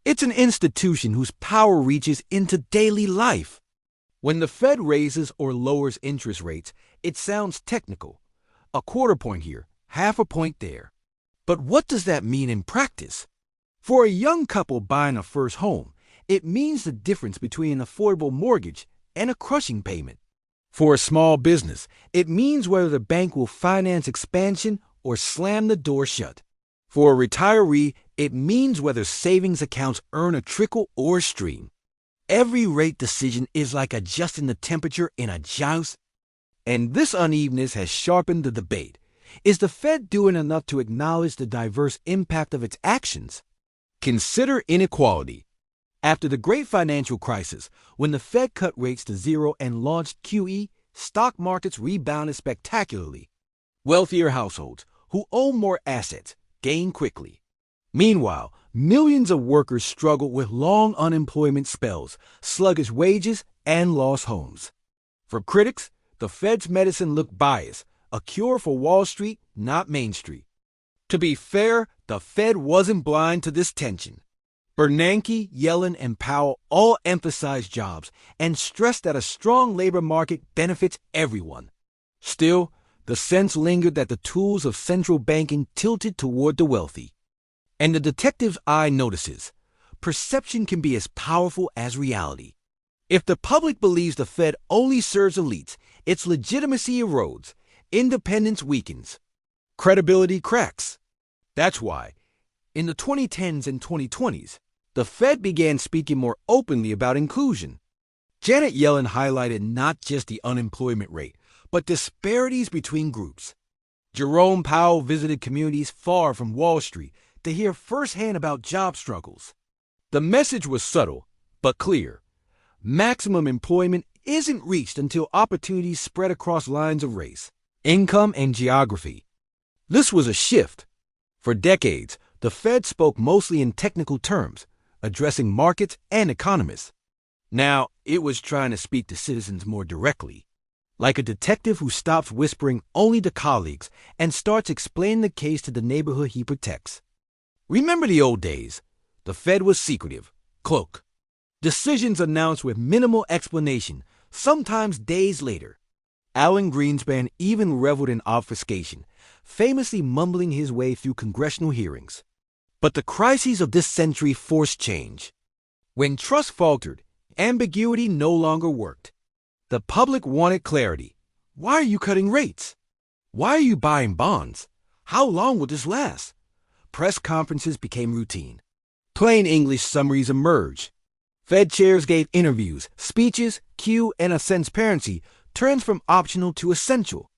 It's an institution whose power reaches into daily life. When the Fed raises or lowers interest rates, it sounds technical. A quarter point here, half a point there. But what does that mean in practice? For a young couple buying a first home, it means the difference between an affordable mortgage and a crushing payment. For a small business, it means whether the bank will finance expansion or slam the door shut. For a retiree, it means whether savings accounts earn a trickle or a stream. Every rate decision is like adjusting the temperature in a joust. And this unevenness has sharpened the debate. Is the Fed doing enough to acknowledge the diverse impact of its actions? Consider inequality. After the great financial crisis, when the Fed cut rates to zero and launched QE, stock markets rebounded spectacularly. Wealthier households, who own more assets, gained quickly. Meanwhile, millions of workers struggled with long unemployment spells, sluggish wages, and lost homes. For critics, the Fed's medicine looked biased, a cure for Wall Street, not Main Street. To be fair, the Fed wasn't blind to this tension. Bernanke, Yellen, and Powell all emphasized jobs and stressed that a strong labor market benefits everyone. Still, the sense lingered that the tools of central banking tilted toward the wealthy. And the detective's eye notices, perception can be as powerful as reality. If the public believes the Fed only serves elites, its legitimacy erodes, independence weakens, credibility cracks. That's why, in the 2010s and 2020s, the Fed began speaking more openly about inclusion. Janet Yellen highlighted not just the unemployment rate, but disparities between groups. Jerome Powell visited communities far from Wall Street to hear firsthand about job struggles. The message was subtle, but clear. Maximum employment isn't reached until opportunities spread across lines of race, income, and geography. This was a shift. For decades, the Fed spoke mostly in technical terms, addressing markets and economists. Now, it was trying to speak to citizens more directly, like a detective who stops whispering only to colleagues and starts explaining the case to the neighborhood he protects. Remember the old days? The Fed was secretive, cloaked. Decisions announced with minimal explanation, sometimes days later. Alan Greenspan even reveled in obfuscation, famously mumbling his way through congressional hearings. But the crises of this century forced change. When trust faltered, ambiguity no longer worked. The public wanted clarity. Why are you cutting rates? Why are you buying bonds? How long will this last? Press conferences became routine. Plain English summaries emerged. Fed chairs gave interviews, speeches, cue, and a transparency turns from optional to essential.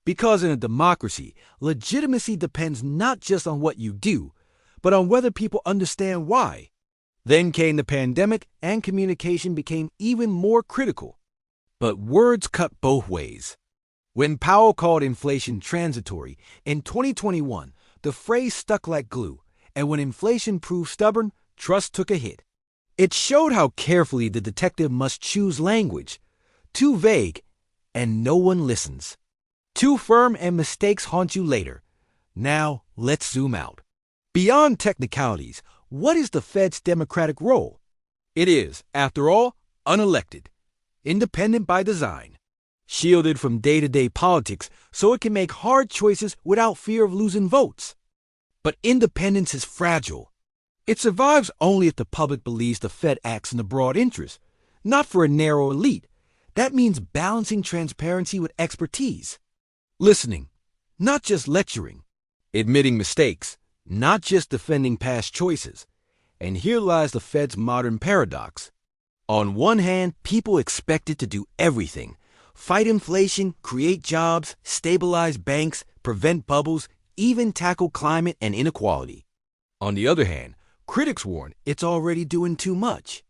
Because in a democracy, legitimacy depends not just on what you do, but on whether people understand why. Then came the pandemic, and communication became even more critical. But words cut both ways. When Powell called inflation transitory in 2021, the phrase stuck like glue, and when inflation proved stubborn, trust took a hit. It showed how carefully the detective must choose language. Too vague, and no one listens. Too firm, and mistakes haunt you later. Now, let's zoom out. Beyond technicalities, what is the Fed's democratic role? It is, after all, unelected, independent by design, shielded from day-to-day politics so it can make hard choices without fear of losing votes. But independence is fragile. It survives only if the public believes the Fed acts in the broad interest, not for a narrow elite. That means balancing transparency with expertise. Listening, not just lecturing. Admitting mistakes, not just defending past choices. And here lies the Fed's modern paradox. On one hand, people expect it to do everything. Fight inflation, create jobs, stabilize banks, prevent bubbles, even tackle climate and inequality. On the other hand, critics warn it's already doing too much.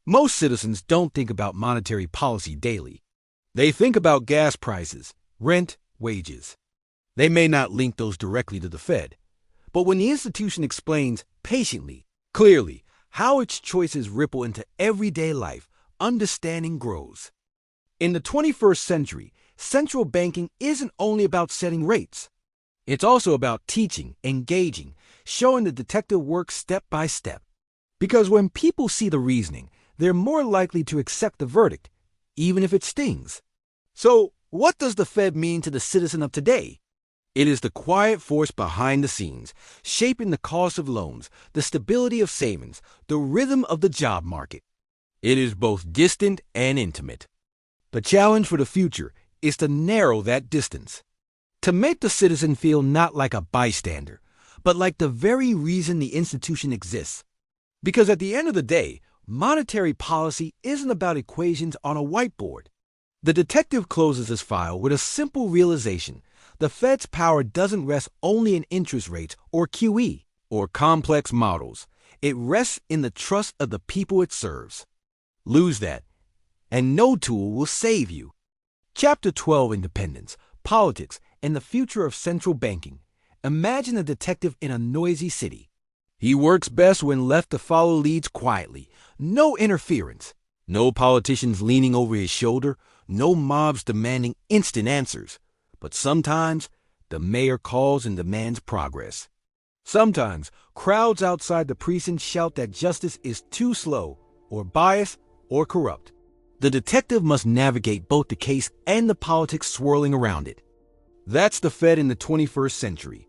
Most citizens don't think about monetary policy daily. They think about gas prices, rent, wages. They may not link those directly to the Fed, but when the institution explains patiently, clearly, how its choices ripple into everyday life, understanding grows. In the 21st century, central banking isn't only about setting rates. It's also about teaching, engaging, showing the detective work step by step. Because when people see the reasoning, they're more likely to accept the verdict, even if it stings. So, what does the Fed mean to the citizen of today? It is the quiet force behind the scenes, shaping the cost of loans, the stability of savings, the rhythm of the job market. It is both distant and intimate. The challenge for the future is to narrow that distance, to make the citizen feel not like a bystander, but like the very reason the institution exists. Because at the end of the day, monetary policy isn't about equations on a whiteboard. The detective closes his file with a simple realization. The Fed's power doesn't rest only in interest rates or QE or complex models. It rests in the trust of the people it serves. Lose that, and no tool will save you. Chapter 12, Independence, Politics, and the Future of Central Banking. Imagine a detective in a noisy city. He works best when left to follow leads quietly. No interference. No politicians leaning over his shoulder. No mobs demanding instant answers. But sometimes, the mayor calls and demands progress. Sometimes, crowds outside the precinct shout that justice is too slow, or biased, or corrupt. The detective must navigate both the case and the politics swirling around it. That's the Fed in the 21st century.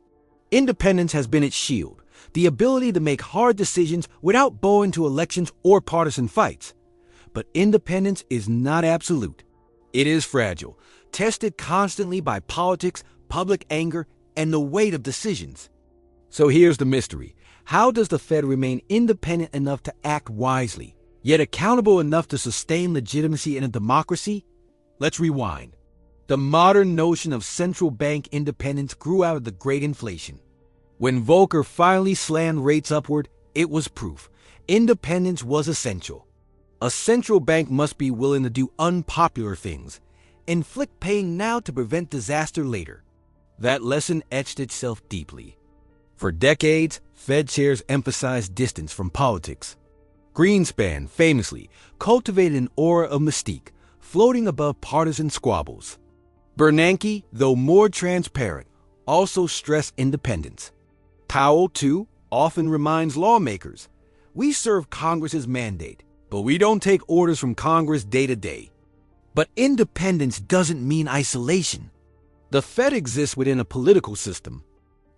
Independence has been its shield, the ability to make hard decisions without bowing to elections or partisan fights. But independence is not absolute. It is fragile, tested constantly by politics, public anger, and the weight of decisions. So here's the mystery. How does the Fed remain independent enough to act wisely, yet accountable enough to sustain legitimacy in a democracy? Let's rewind. The modern notion of central bank independence grew out of the Great Inflation. When Volcker finally slammed rates upward, it was proof. Independence was essential. A central bank must be willing to do unpopular things, inflict pain now to prevent disaster later. That lesson etched itself deeply. For decades, Fed chairs emphasized distance from politics. Greenspan, famously, cultivated an aura of mystique, floating above partisan squabbles. Bernanke, though more transparent, also stressed independence. Powell, too, often reminds lawmakers, we serve Congress's mandate, but we don't take orders from Congress day to day. But independence doesn't mean isolation. The Fed exists within a political system.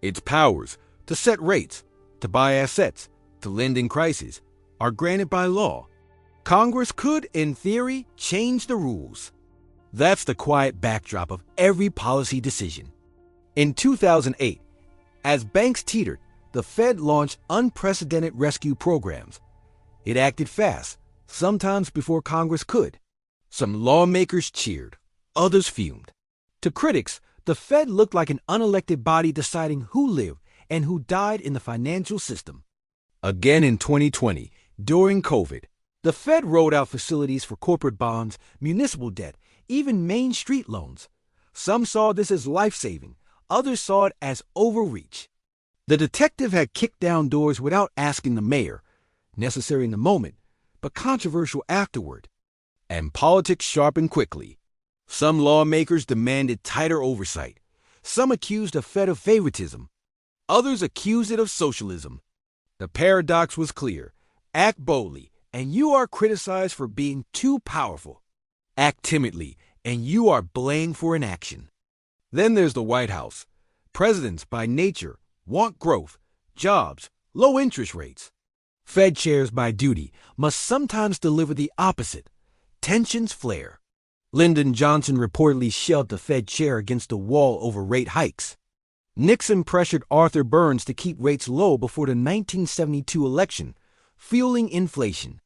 Its powers to set rates, to buy assets, to lend in crisis, are granted by law. Congress could, in theory, change the rules. That's the quiet backdrop of every policy decision. In 2008, as banks teetered, the Fed launched unprecedented rescue programs. It acted fast, sometimes before Congress could. Some lawmakers cheered, others fumed. To critics, the Fed looked like an unelected body deciding who lived and who died in the financial system. Again in 2020, during COVID, the Fed rolled out facilities for corporate bonds, municipal debt, even Main Street loans. Some saw this as life-saving, others saw it as overreach. The detective had kicked down doors without asking the mayor, necessary in the moment, but controversial afterward. And politics sharpened quickly. Some lawmakers demanded tighter oversight. Some accused the Fed of favoritism. Others accused it of socialism. The paradox was clear. Act boldly, and you are criticized for being too powerful. Act timidly, and you are blamed for inaction. Then there's the White House. Presidents, by nature, want growth, jobs, low interest rates. Fed chairs, by duty, must sometimes deliver the opposite. Tensions flare. Lyndon Johnson reportedly shoved the Fed chair against the wall over rate hikes. Nixon pressured Arthur Burns to keep rates low before the 1972 election, fueling inflation.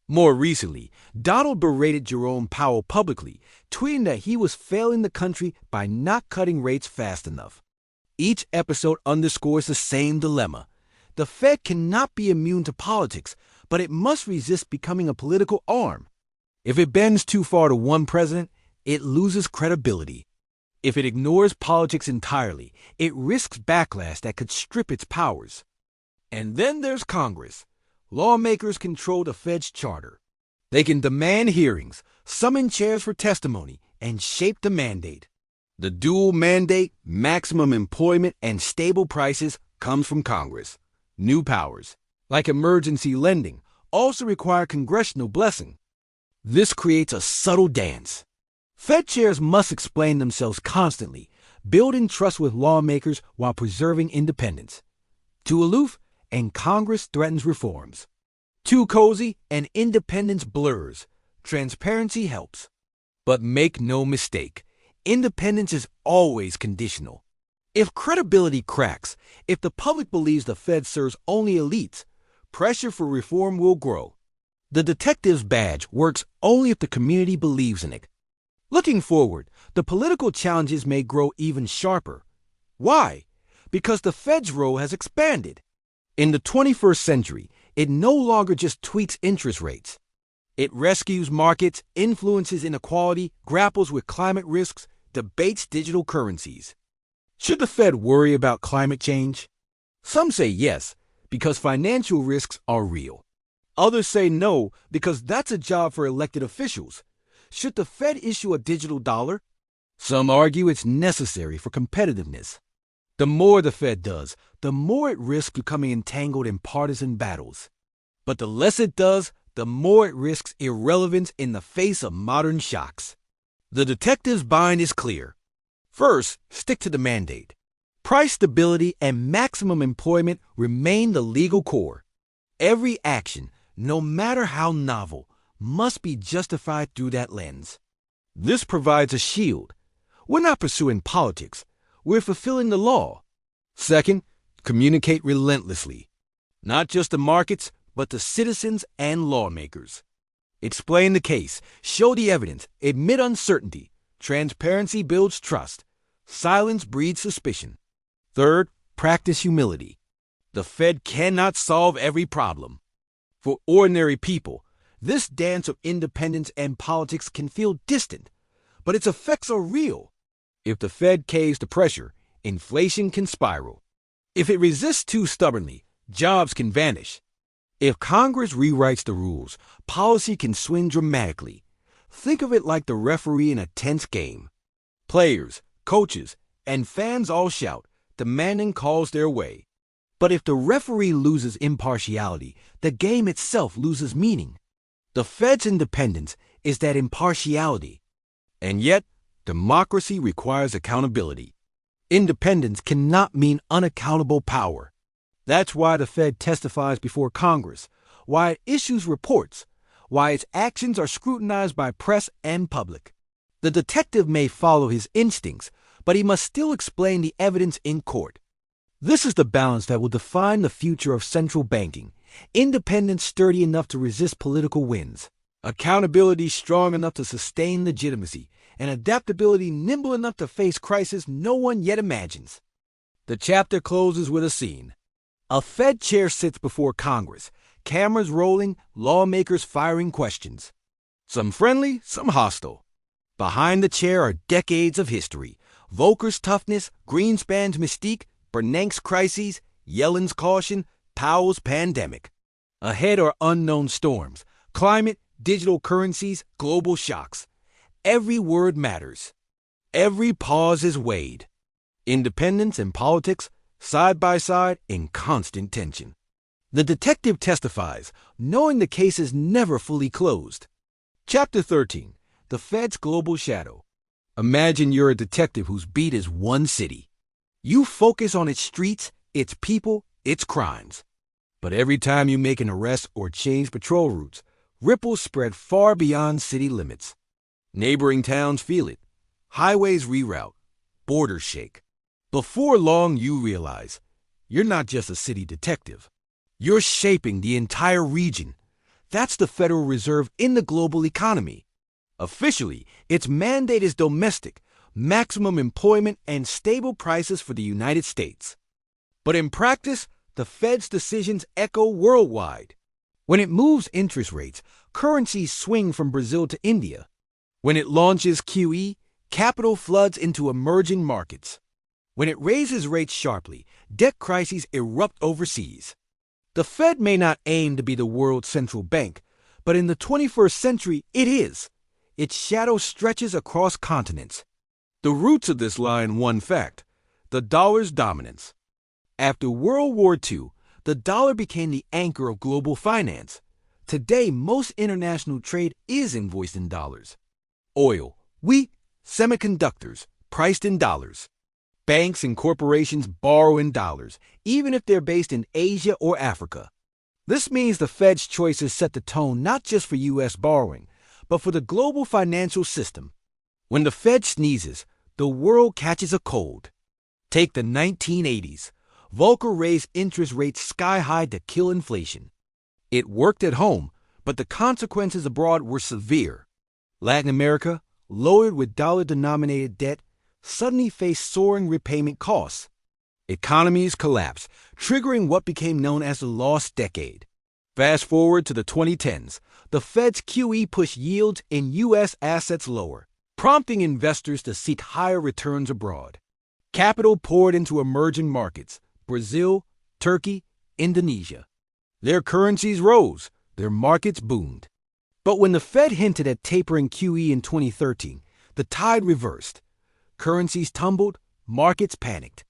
More recently, Donald berated Jerome Powell publicly, tweeting that he was failing the country by not cutting rates fast enough. Each episode underscores the same dilemma. The Fed cannot be immune to politics, but it must resist becoming a political arm. If it bends too far to one president, it loses credibility. If it ignores politics entirely, it risks backlash that could strip its powers. And then there's Congress. Lawmakers control the Fed's charter. They can demand hearings, summon chairs for testimony, and shape the mandate. The dual mandate, maximum employment, and stable prices comes from Congress. New powers, like emergency lending, also require congressional blessing. This creates a subtle dance. Fed chairs must explain themselves constantly, building trust with lawmakers while preserving independence. Too aloof, and Congress threatens reforms. Too cozy, and independence blurs. Transparency helps. But make no mistake, independence is always conditional. If credibility cracks, if the public believes the Fed serves only elites, pressure for reform will grow. The detective's badge works only if the community believes in it. Looking forward, the political challenges may grow even sharper. Why? Because the Fed's role has expanded. In the 21st century, it no longer just tweaks interest rates. It rescues markets, influences inequality, grapples with climate risks, debates digital currencies. Should the Fed worry about climate change? Some say yes, because financial risks are real. Others say no, because that's a job for elected officials. Should the Fed issue a digital dollar? Some argue it's necessary for competitiveness. The more the Fed does, the more it risks becoming entangled in partisan battles. But the less it does, the more it risks irrelevance in the face of modern shocks. The detective's bind is clear. First, stick to the mandate. Price stability and maximum employment remain the legal core. Every action, no matter how novel, must be justified through that lens. This provides a shield. We're not pursuing politics. We're fulfilling the law. Second, communicate relentlessly. Not just the markets, but the citizens and lawmakers. Explain the case, show the evidence, admit uncertainty. Transparency builds trust. Silence breeds suspicion. Third, practice humility. The Fed cannot solve every problem. For ordinary people, this dance of independence and politics can feel distant, but its effects are real. If the Fed caves to pressure, inflation can spiral. If it resists too stubbornly, jobs can vanish. If Congress rewrites the rules, policy can swing dramatically. Think of it like the referee in a tense game. Players, coaches, and fans all shout, demanding calls their way. But if the referee loses impartiality, the game itself loses meaning. The Fed's independence is that impartiality. And yet, democracy requires accountability. Independence cannot mean unaccountable power. That's why the Fed testifies before Congress, why it issues reports, why its actions are scrutinized by press and public. The detective may follow his instincts, but he must still explain the evidence in court. This is the balance that will define the future of central banking. Independence sturdy enough to resist political winds, accountability strong enough to sustain legitimacy, and adaptability nimble enough to face crises no one yet imagines. The chapter closes with a scene. A Fed chair sits before Congress, cameras rolling, lawmakers firing questions. Some friendly, some hostile. Behind the chair are decades of history. Volcker's toughness, Greenspan's mystique, Bernanke's crises, Yellen's caution, Powell's pandemic. Ahead are unknown storms, climate, digital currencies, global shocks. Every word matters. Every pause is weighed. Independence and politics, side by side in constant tension. The detective testifies, knowing the case is never fully closed. Chapter 13. The Fed's Global Shadow. Imagine you're a detective whose beat is one city. You focus on its streets, its people, its crimes. But every time you make an arrest or change patrol routes, ripples spread far beyond city limits. Neighboring towns feel it. Highways reroute. Borders shake. Before long, you realize you're not just a city detective. You're shaping the entire region. That's the Federal Reserve in the global economy. Officially, its mandate is domestic, maximum employment, and stable prices for the United States. But in practice, the Fed's decisions echo worldwide. When it moves interest rates, currencies swing from Brazil to India. When it launches QE, capital floods into emerging markets. When it raises rates sharply, debt crises erupt overseas. The Fed may not aim to be the world's central bank, but in the 21st century, it is. Its shadow stretches across continents. The roots of this lie in one fact: the dollar's dominance. After World War II, the dollar became the anchor of global finance. Today, most international trade is invoiced in dollars. Oil, wheat, semiconductors, priced in dollars. Banks and corporations borrow in dollars, even if they're based in Asia or Africa. This means the Fed's choices set the tone not just for U.S. borrowing, but for the global financial system. When the Fed sneezes, the world catches a cold. Take the 1980s. Volcker raised interest rates sky-high to kill inflation. It worked at home, but the consequences abroad were severe. Latin America, loaded with dollar-denominated debt, suddenly faced soaring repayment costs. Economies collapsed, triggering what became known as the lost decade. Fast forward to the 2010s, the Fed's QE pushed yields in U.S. assets lower, prompting investors to seek higher returns abroad. Capital poured into emerging markets: Brazil, Turkey, Indonesia. Their currencies rose, their markets boomed. But when the Fed hinted at tapering QE in 2013, the tide reversed. Currencies tumbled, markets panicked.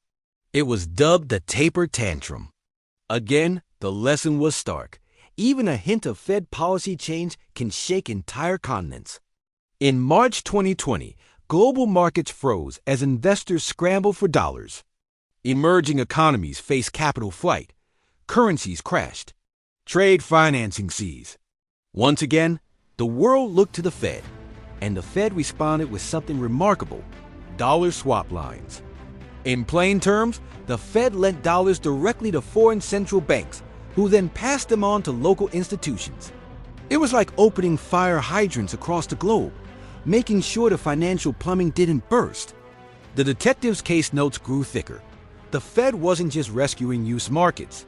It was dubbed the taper tantrum. Again, the lesson was stark. Even a hint of Fed policy change can shake entire continents. In March 2020, global markets froze as investors scrambled for dollars. Emerging economies faced capital flight. Currencies crashed. Trade financing seized. Once again, the world looked to the Fed, and the Fed responded with something remarkable: dollar swap lines. In plain terms, the Fed lent dollars directly to foreign central banks, who then passed them on to local institutions. It was like opening fire hydrants across the globe, making sure the financial plumbing didn't burst. The detective's case notes grew thicker. The Fed wasn't just rescuing U.S. markets.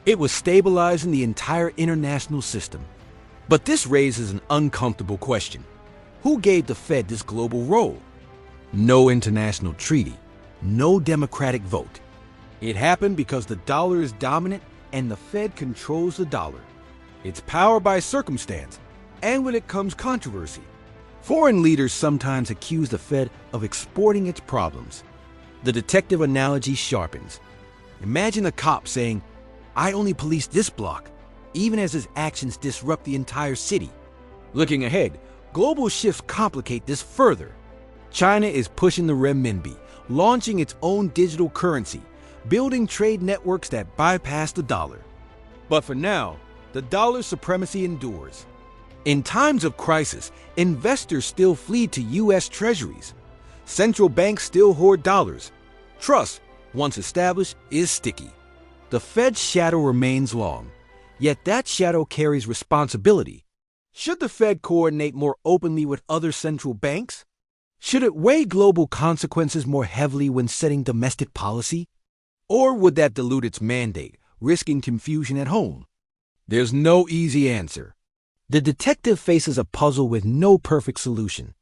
It was stabilizing the entire international system. But this raises an uncomfortable question. Who gave the Fed this global role? No international treaty, no democratic vote. It happened because the dollar is dominant and the Fed controls the dollar. It's power by circumstance, and with it comes controversy. Foreign leaders sometimes accuse the Fed of exporting its problems. The detective analogy sharpens. Imagine a cop saying, "I only police this block," even as his actions disrupt the entire city. Looking ahead, global shifts complicate this further. China is pushing the renminbi, launching its own digital currency, building trade networks that bypass the dollar. But for now, the dollar's supremacy endures. In times of crisis, investors still flee to U.S. treasuries. Central banks still hoard dollars. Trust, once established, is sticky. The Fed's shadow remains long, yet that shadow carries responsibility. Should the Fed coordinate more openly with other central banks? Should it weigh global consequences more heavily when setting domestic policy? Or would that dilute its mandate, risking confusion at home? There's no easy answer. The detective faces a puzzle with no perfect solution.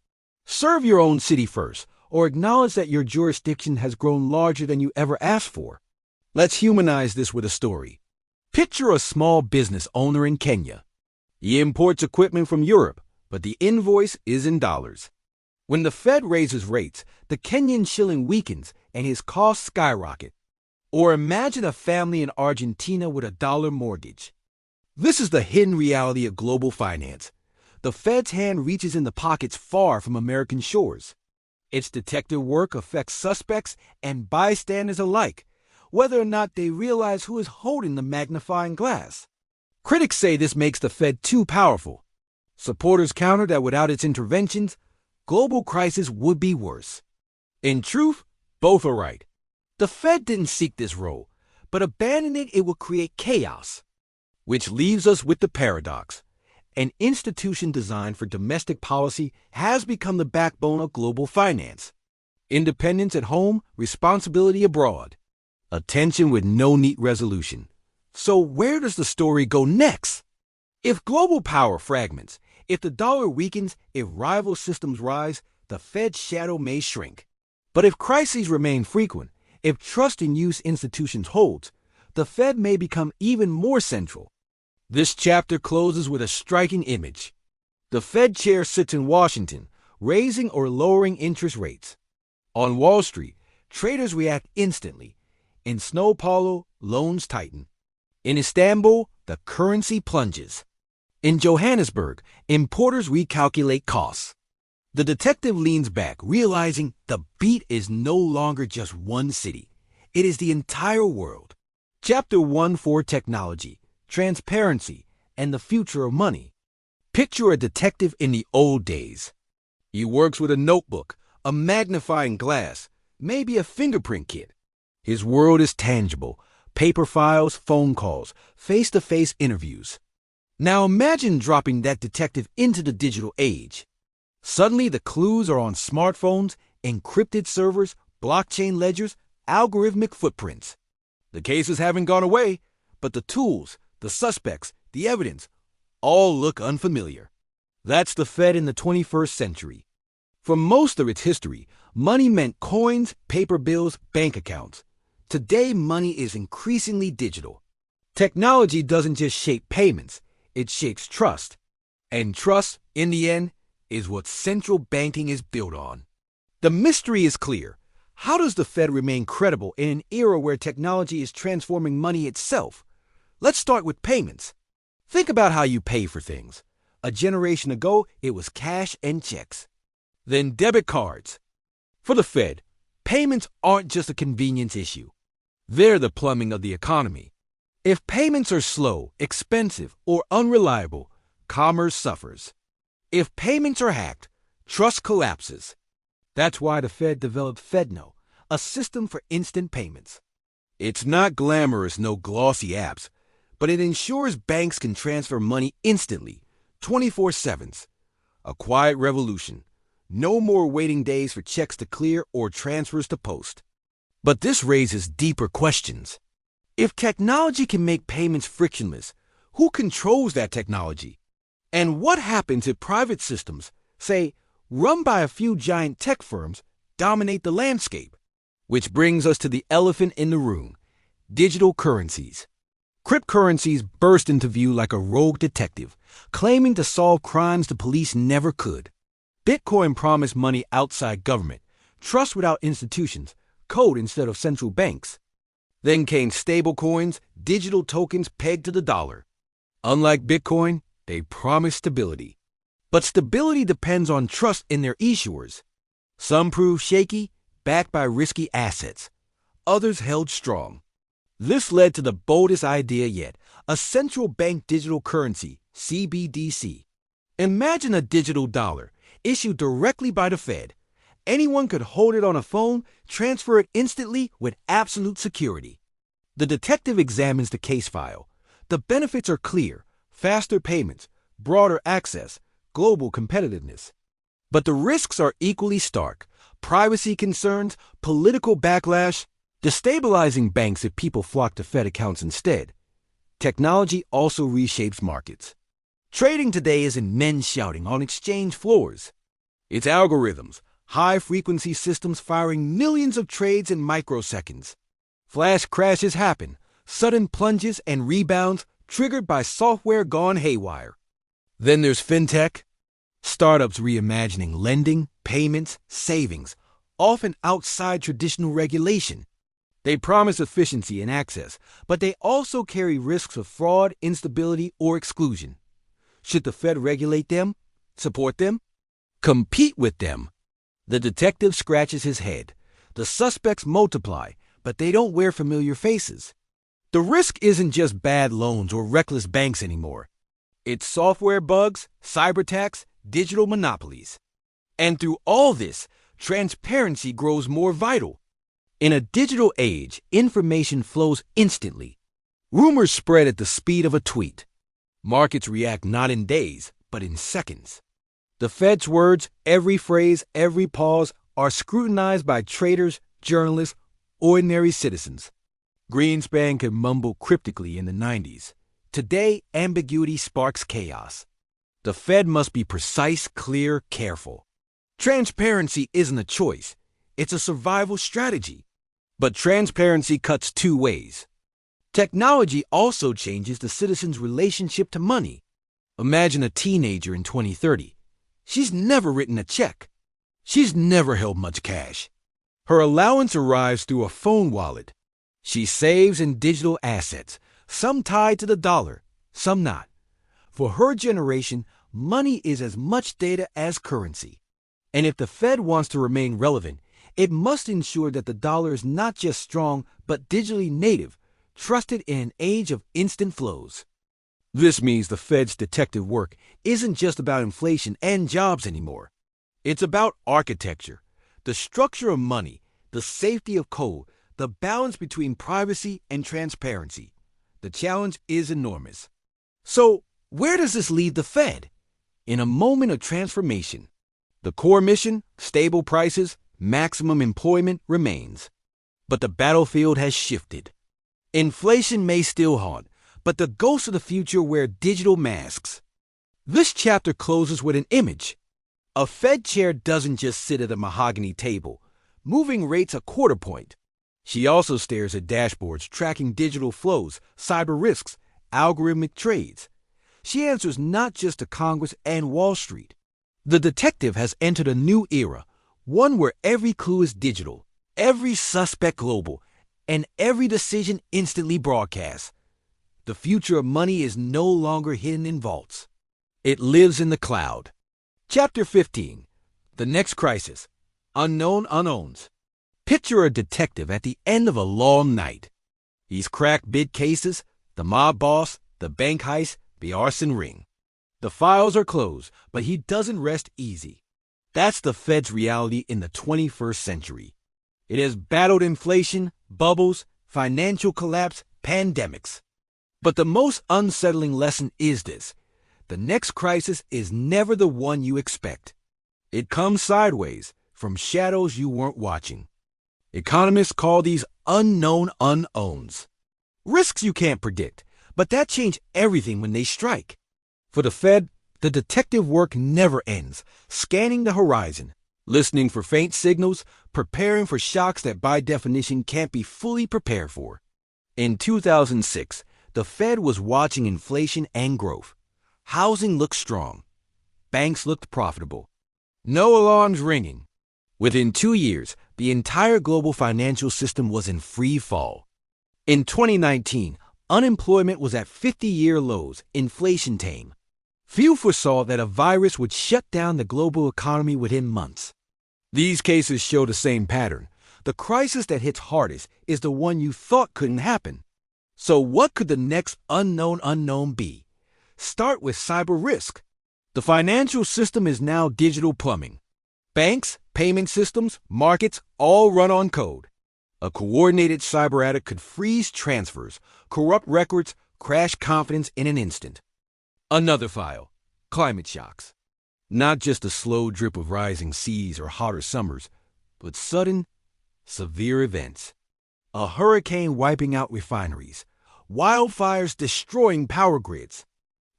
Serve your own city first, or acknowledge that your jurisdiction has grown larger than you ever asked for. Let's humanize this with a story. Picture a small business owner in Kenya. He imports equipment from Europe, but the invoice is in dollars. When the Fed raises rates, the Kenyan shilling weakens and his costs skyrocket. Or imagine a family in Argentina with a dollar mortgage. This is the hidden reality of global finance. The Fed's hand reaches in the pockets far from American shores. Its detective work affects suspects and bystanders alike, whether or not they realize who is holding the magnifying glass. Critics say this makes the Fed too powerful. Supporters counter that without its interventions, global crisis would be worse. In truth, both are right. The Fed didn't seek this role, but abandoning it would create chaos. Which leaves us with the paradox. An institution designed for domestic policy has become the backbone of global finance. Independence at home, responsibility abroad. A tension with no neat resolution. So where does the story go next? If global power fragments, if the dollar weakens, if rival systems rise, the Fed's shadow may shrink. But if crises remain frequent, if trust in U.S. institutions holds, the Fed may become even more central. This chapter closes with a striking image. The Fed chair sits in Washington, raising or lowering interest rates. On Wall Street, traders react instantly. In Sao Paulo, loans tighten. In Istanbul, the currency plunges. In Johannesburg, importers recalculate costs. The detective leans back, realizing the beat is no longer just one city. It is the entire world. Chapter 1 for Technology, Transparency, and the Future of Money. Picture a detective in the old days. He works with a notebook, a magnifying glass, maybe a fingerprint kit. His world is tangible: paper files, phone calls, face-to-face interviews. Now imagine dropping that detective into the digital age. Suddenly the clues are on smartphones, encrypted servers, blockchain ledgers, algorithmic footprints. The cases haven't gone away, but the tools, the suspects, the evidence, all look unfamiliar. That's the Fed in the 21st century. For most of its history, money meant coins, paper bills, bank accounts. Today, money is increasingly digital. Technology doesn't just shape payments, it shapes trust. And trust, in the end, is what central banking is built on. The mystery is clear. How does the Fed remain credible in an era where technology is transforming money itself? Let's start with payments. Think about how you pay for things. A generation ago, it was cash and checks. Then debit cards. For the Fed, payments aren't just a convenience issue. They're the plumbing of the economy. If payments are slow, expensive, or unreliable, commerce suffers. If payments are hacked, trust collapses. That's why the Fed developed FedNo, a system for instant payments. It's not glamorous, no glossy apps, but it ensures banks can transfer money instantly, 24/7. A quiet revolution. No more waiting days for checks to clear or transfers to post. But this raises deeper questions. If technology can make payments frictionless, who controls that technology? And what happens if private systems, say, run by a few giant tech firms, dominate the landscape? Which brings us to the elephant in the room: digital currencies. Cryptocurrencies burst into view like a rogue detective, claiming to solve crimes the police never could. Bitcoin promised money outside government, trust without institutions, code instead of central banks. Then came stablecoins, digital tokens pegged to the dollar. Unlike Bitcoin, they promise stability. But stability depends on trust in their issuers. Some proved shaky, backed by risky assets. Others held strong. This led to the boldest idea yet: a central bank digital currency, CBDC. Imagine a digital dollar, issued directly by the Fed. Anyone could hold it on a phone, transfer it instantly with absolute security. The detective examines the case file. The benefits are clear: faster payments, broader access, global competitiveness. But the risks are equally stark: privacy concerns, political backlash, destabilizing banks if people flock to Fed accounts instead. Technology also reshapes markets. Trading today isn't men shouting on exchange floors. It's algorithms, high-frequency systems firing millions of trades in microseconds. Flash crashes happen, sudden plunges and rebounds triggered by software gone haywire. Then there's fintech, startups reimagining lending, payments, savings, often outside traditional regulation. They promise efficiency and access, but they also carry risks of fraud, instability, or exclusion. Should the Fed regulate them? Support them? Compete with them? The detective scratches his head. The suspects multiply, but they don't wear familiar faces. The risk isn't just bad loans or reckless banks anymore. It's software bugs, cyber attacks, digital monopolies. And through all this, transparency grows more vital. In a digital age, information flows instantly. Rumors spread at the speed of a tweet. Markets react not in days, but in seconds. The Fed's words, every phrase, every pause, are scrutinized by traders, journalists, ordinary citizens. Greenspan could mumble cryptically in the 90s. Today, ambiguity sparks chaos. The Fed must be precise, clear, careful. Transparency isn't a choice. It's a survival strategy. But transparency cuts two ways. Technology also changes the citizen's relationship to money. Imagine a teenager in 2030. She's never written a check. She's never held much cash. Her allowance arrives through a phone wallet. She saves in digital assets, some tied to the dollar, some not. For her generation, money is as much data as currency. And if the Fed wants to remain relevant, it must ensure that the dollar is not just strong, but digitally native, trusted in an age of instant flows. This means the Fed's detective work isn't just about inflation and jobs anymore. It's about architecture, the structure of money, the safety of code, the balance between privacy and transparency. The challenge is enormous. So, where does this leave the Fed? In a moment of transformation. The core mission, stable prices, maximum employment, remains. But the battlefield has shifted. Inflation may still haunt, but the ghosts of the future wear digital masks. This chapter closes with an image. A Fed chair doesn't just sit at a mahogany table, moving rates a quarter point. She also stares at dashboards tracking digital flows, cyber risks, algorithmic trades. She answers not just to Congress and Wall Street. The detective has entered a new era, one where every clue is digital, every suspect global, and every decision instantly broadcast. The future of money is no longer hidden in vaults. It lives in the cloud. Chapter 15. The Next Crisis. Unknown unknowns. Picture a detective at the end of a long night. He's cracked big cases, the mob boss, the bank heist, the arson ring. The files are closed, but he doesn't rest easy. That's the Fed's reality in the 21st century. It has battled inflation, bubbles, financial collapse, pandemics. But the most unsettling lesson is this. The next crisis is never the one you expect. It comes sideways, from shadows you weren't watching. Economists call these unknown unknowns. Risks you can't predict, but that change everything when they strike. For the Fed, the detective work never ends, scanning the horizon, listening for faint signals, preparing for shocks that by definition can't be fully prepared for. In 2006, the Fed was watching inflation and growth. Housing looked strong. Banks looked profitable. No alarms ringing. Within 2 years, the entire global financial system was in free fall. In 2019, unemployment was at 50-year lows, inflation tame. Few foresaw that a virus would shut down the global economy within months. These cases show the same pattern. The crisis that hits hardest is the one you thought couldn't happen. So what could the next unknown unknown be? Start with cyber risk. The financial system is now digital plumbing. Banks, payment systems, markets all run on code. A coordinated cyber attack could freeze transfers, corrupt records, crash confidence in an instant. Another file, climate shocks. Not just a slow drip of rising seas or hotter summers, but sudden, severe events. A hurricane wiping out refineries, wildfires destroying power grids,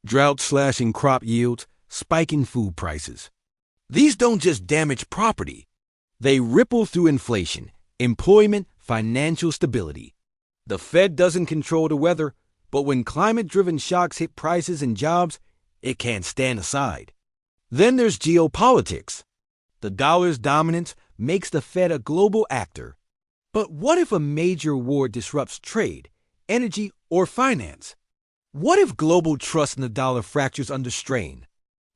drought slashing crop yields, spiking food prices. These don't just damage property. They ripple through inflation, employment, financial stability. The Fed doesn't control the weather, but when climate-driven shocks hit prices and jobs, it can't stand aside. Then there's geopolitics. The dollar's dominance makes the Fed a global actor. But what if a major war disrupts trade, energy, or finance? What if global trust in the dollar fractures under strain?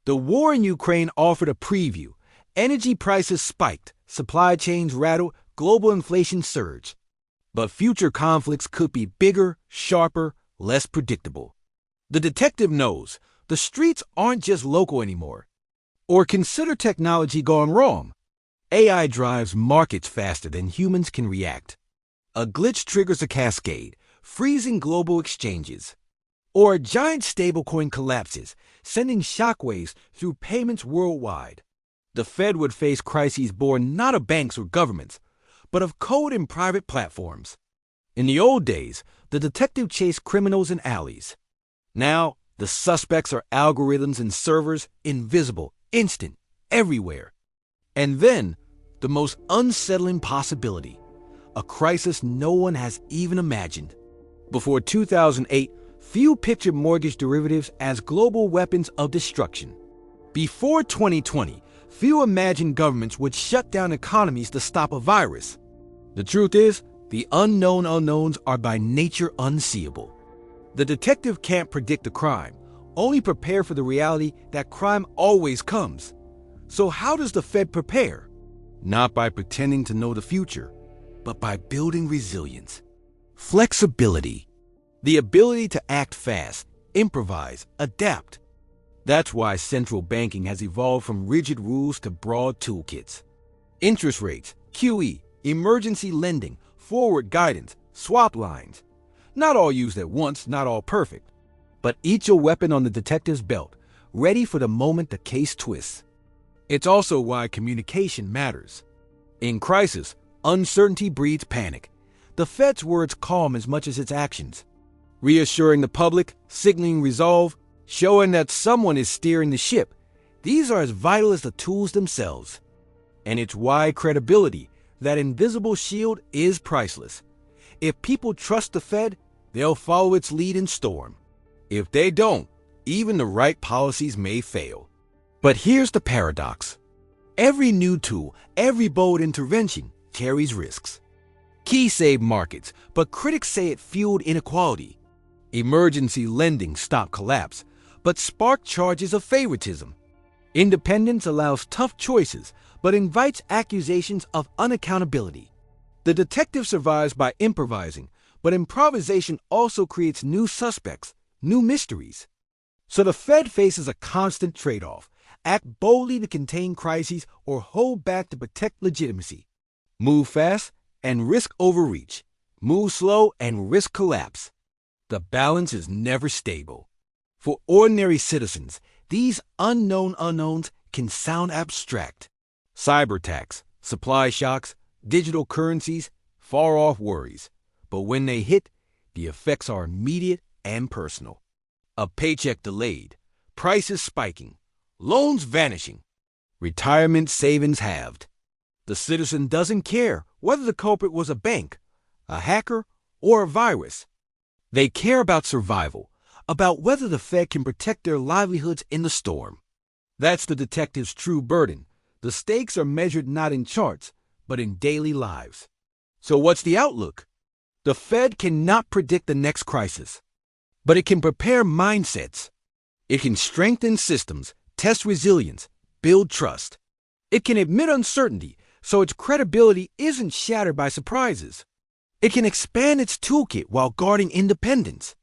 The war in Ukraine offered a preview. Energy prices spiked, supply chains rattled, global inflation surged. But future conflicts could be bigger, sharper, less predictable. The detective knows the streets aren't just local anymore. Or consider technology gone wrong. AI drives markets faster than humans can react. A glitch triggers a cascade, freezing global exchanges. Or a giant stablecoin collapses, sending shockwaves through payments worldwide. The Fed would face crises born not of banks or governments, but of code and private platforms. In the old days, the detective chased criminals in alleys. Now, the suspects are algorithms and servers, invisible, instant, everywhere. And then, the most unsettling possibility, a crisis no one has even imagined. Before 2008, few pictured mortgage derivatives as global weapons of destruction. Before 2020, few imagined governments would shut down economies to stop a virus. The truth is, the unknown unknowns are by nature unseeable. The detective can't predict a crime, only prepare for the reality that crime always comes. So how does the Fed prepare? Not by pretending to know the future, but by building resilience. Flexibility. The ability to act fast, improvise, adapt. That's why central banking has evolved from rigid rules to broad toolkits. Interest rates, QE, emergency lending, forward guidance, swap lines. Not all used at once, not all perfect, but each a weapon on the detective's belt, ready for the moment the case twists. It's also why communication matters. In crisis, uncertainty breeds panic. The Fed's words calm as much as its actions. Reassuring the public, signaling resolve, showing that someone is steering the ship. These are as vital as the tools themselves. And it's why credibility, that invisible shield, is priceless. If people trust the Fed, they'll follow its lead and storm. If they don't, even the right policies may fail. But here's the paradox. Every new tool, every bold intervention carries risks. Key saved markets, but critics say it fueled inequality. Emergency lending stopped collapse, but sparked charges of favoritism. Independence allows tough choices, but invites accusations of unaccountability. The detective survives by improvising, but improvisation also creates new suspects, new mysteries. So the Fed faces a constant trade-off: act boldly to contain crises or hold back to protect legitimacy. Move fast and risk overreach. Move slow and risk collapse. The balance is never stable. For ordinary citizens, these unknown unknowns can sound abstract. Cyber attacks, supply shocks, digital currencies, far-off worries. But when they hit, the effects are immediate and personal. A paycheck delayed, prices spiking, loans vanishing, retirement savings halved. The citizen doesn't care whether the culprit was a bank, a hacker, or a virus. They care about survival, about whether the Fed can protect their livelihoods in the storm. That's the detective's true burden. The stakes are measured not in charts, but in daily lives. So what's the outlook? The Fed cannot predict the next crisis, but it can prepare mindsets. It can strengthen systems, test resilience, build trust. It can admit uncertainty, so its credibility isn't shattered by surprises. It can expand its toolkit while guarding independence.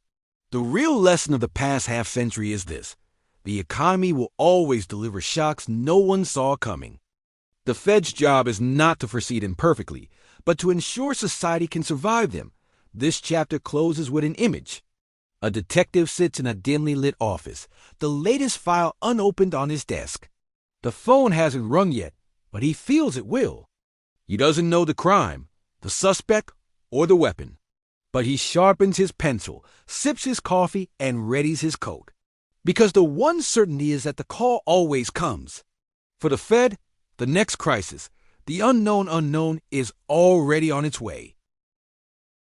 The real lesson of the past half-century is this: the economy will always deliver shocks no one saw coming. The Fed's job is not to foresee them perfectly, but to ensure society can survive them. This chapter closes with an image. A detective sits in a dimly lit office, the latest file unopened on his desk. The phone hasn't rung yet, but he feels it will. He doesn't know the crime, the suspect, or the weapon. But he sharpens his pencil, sips his coffee, and readies his coat. Because the one certainty is that the call always comes. For the Fed, the next crisis, the unknown unknown, is already on its way.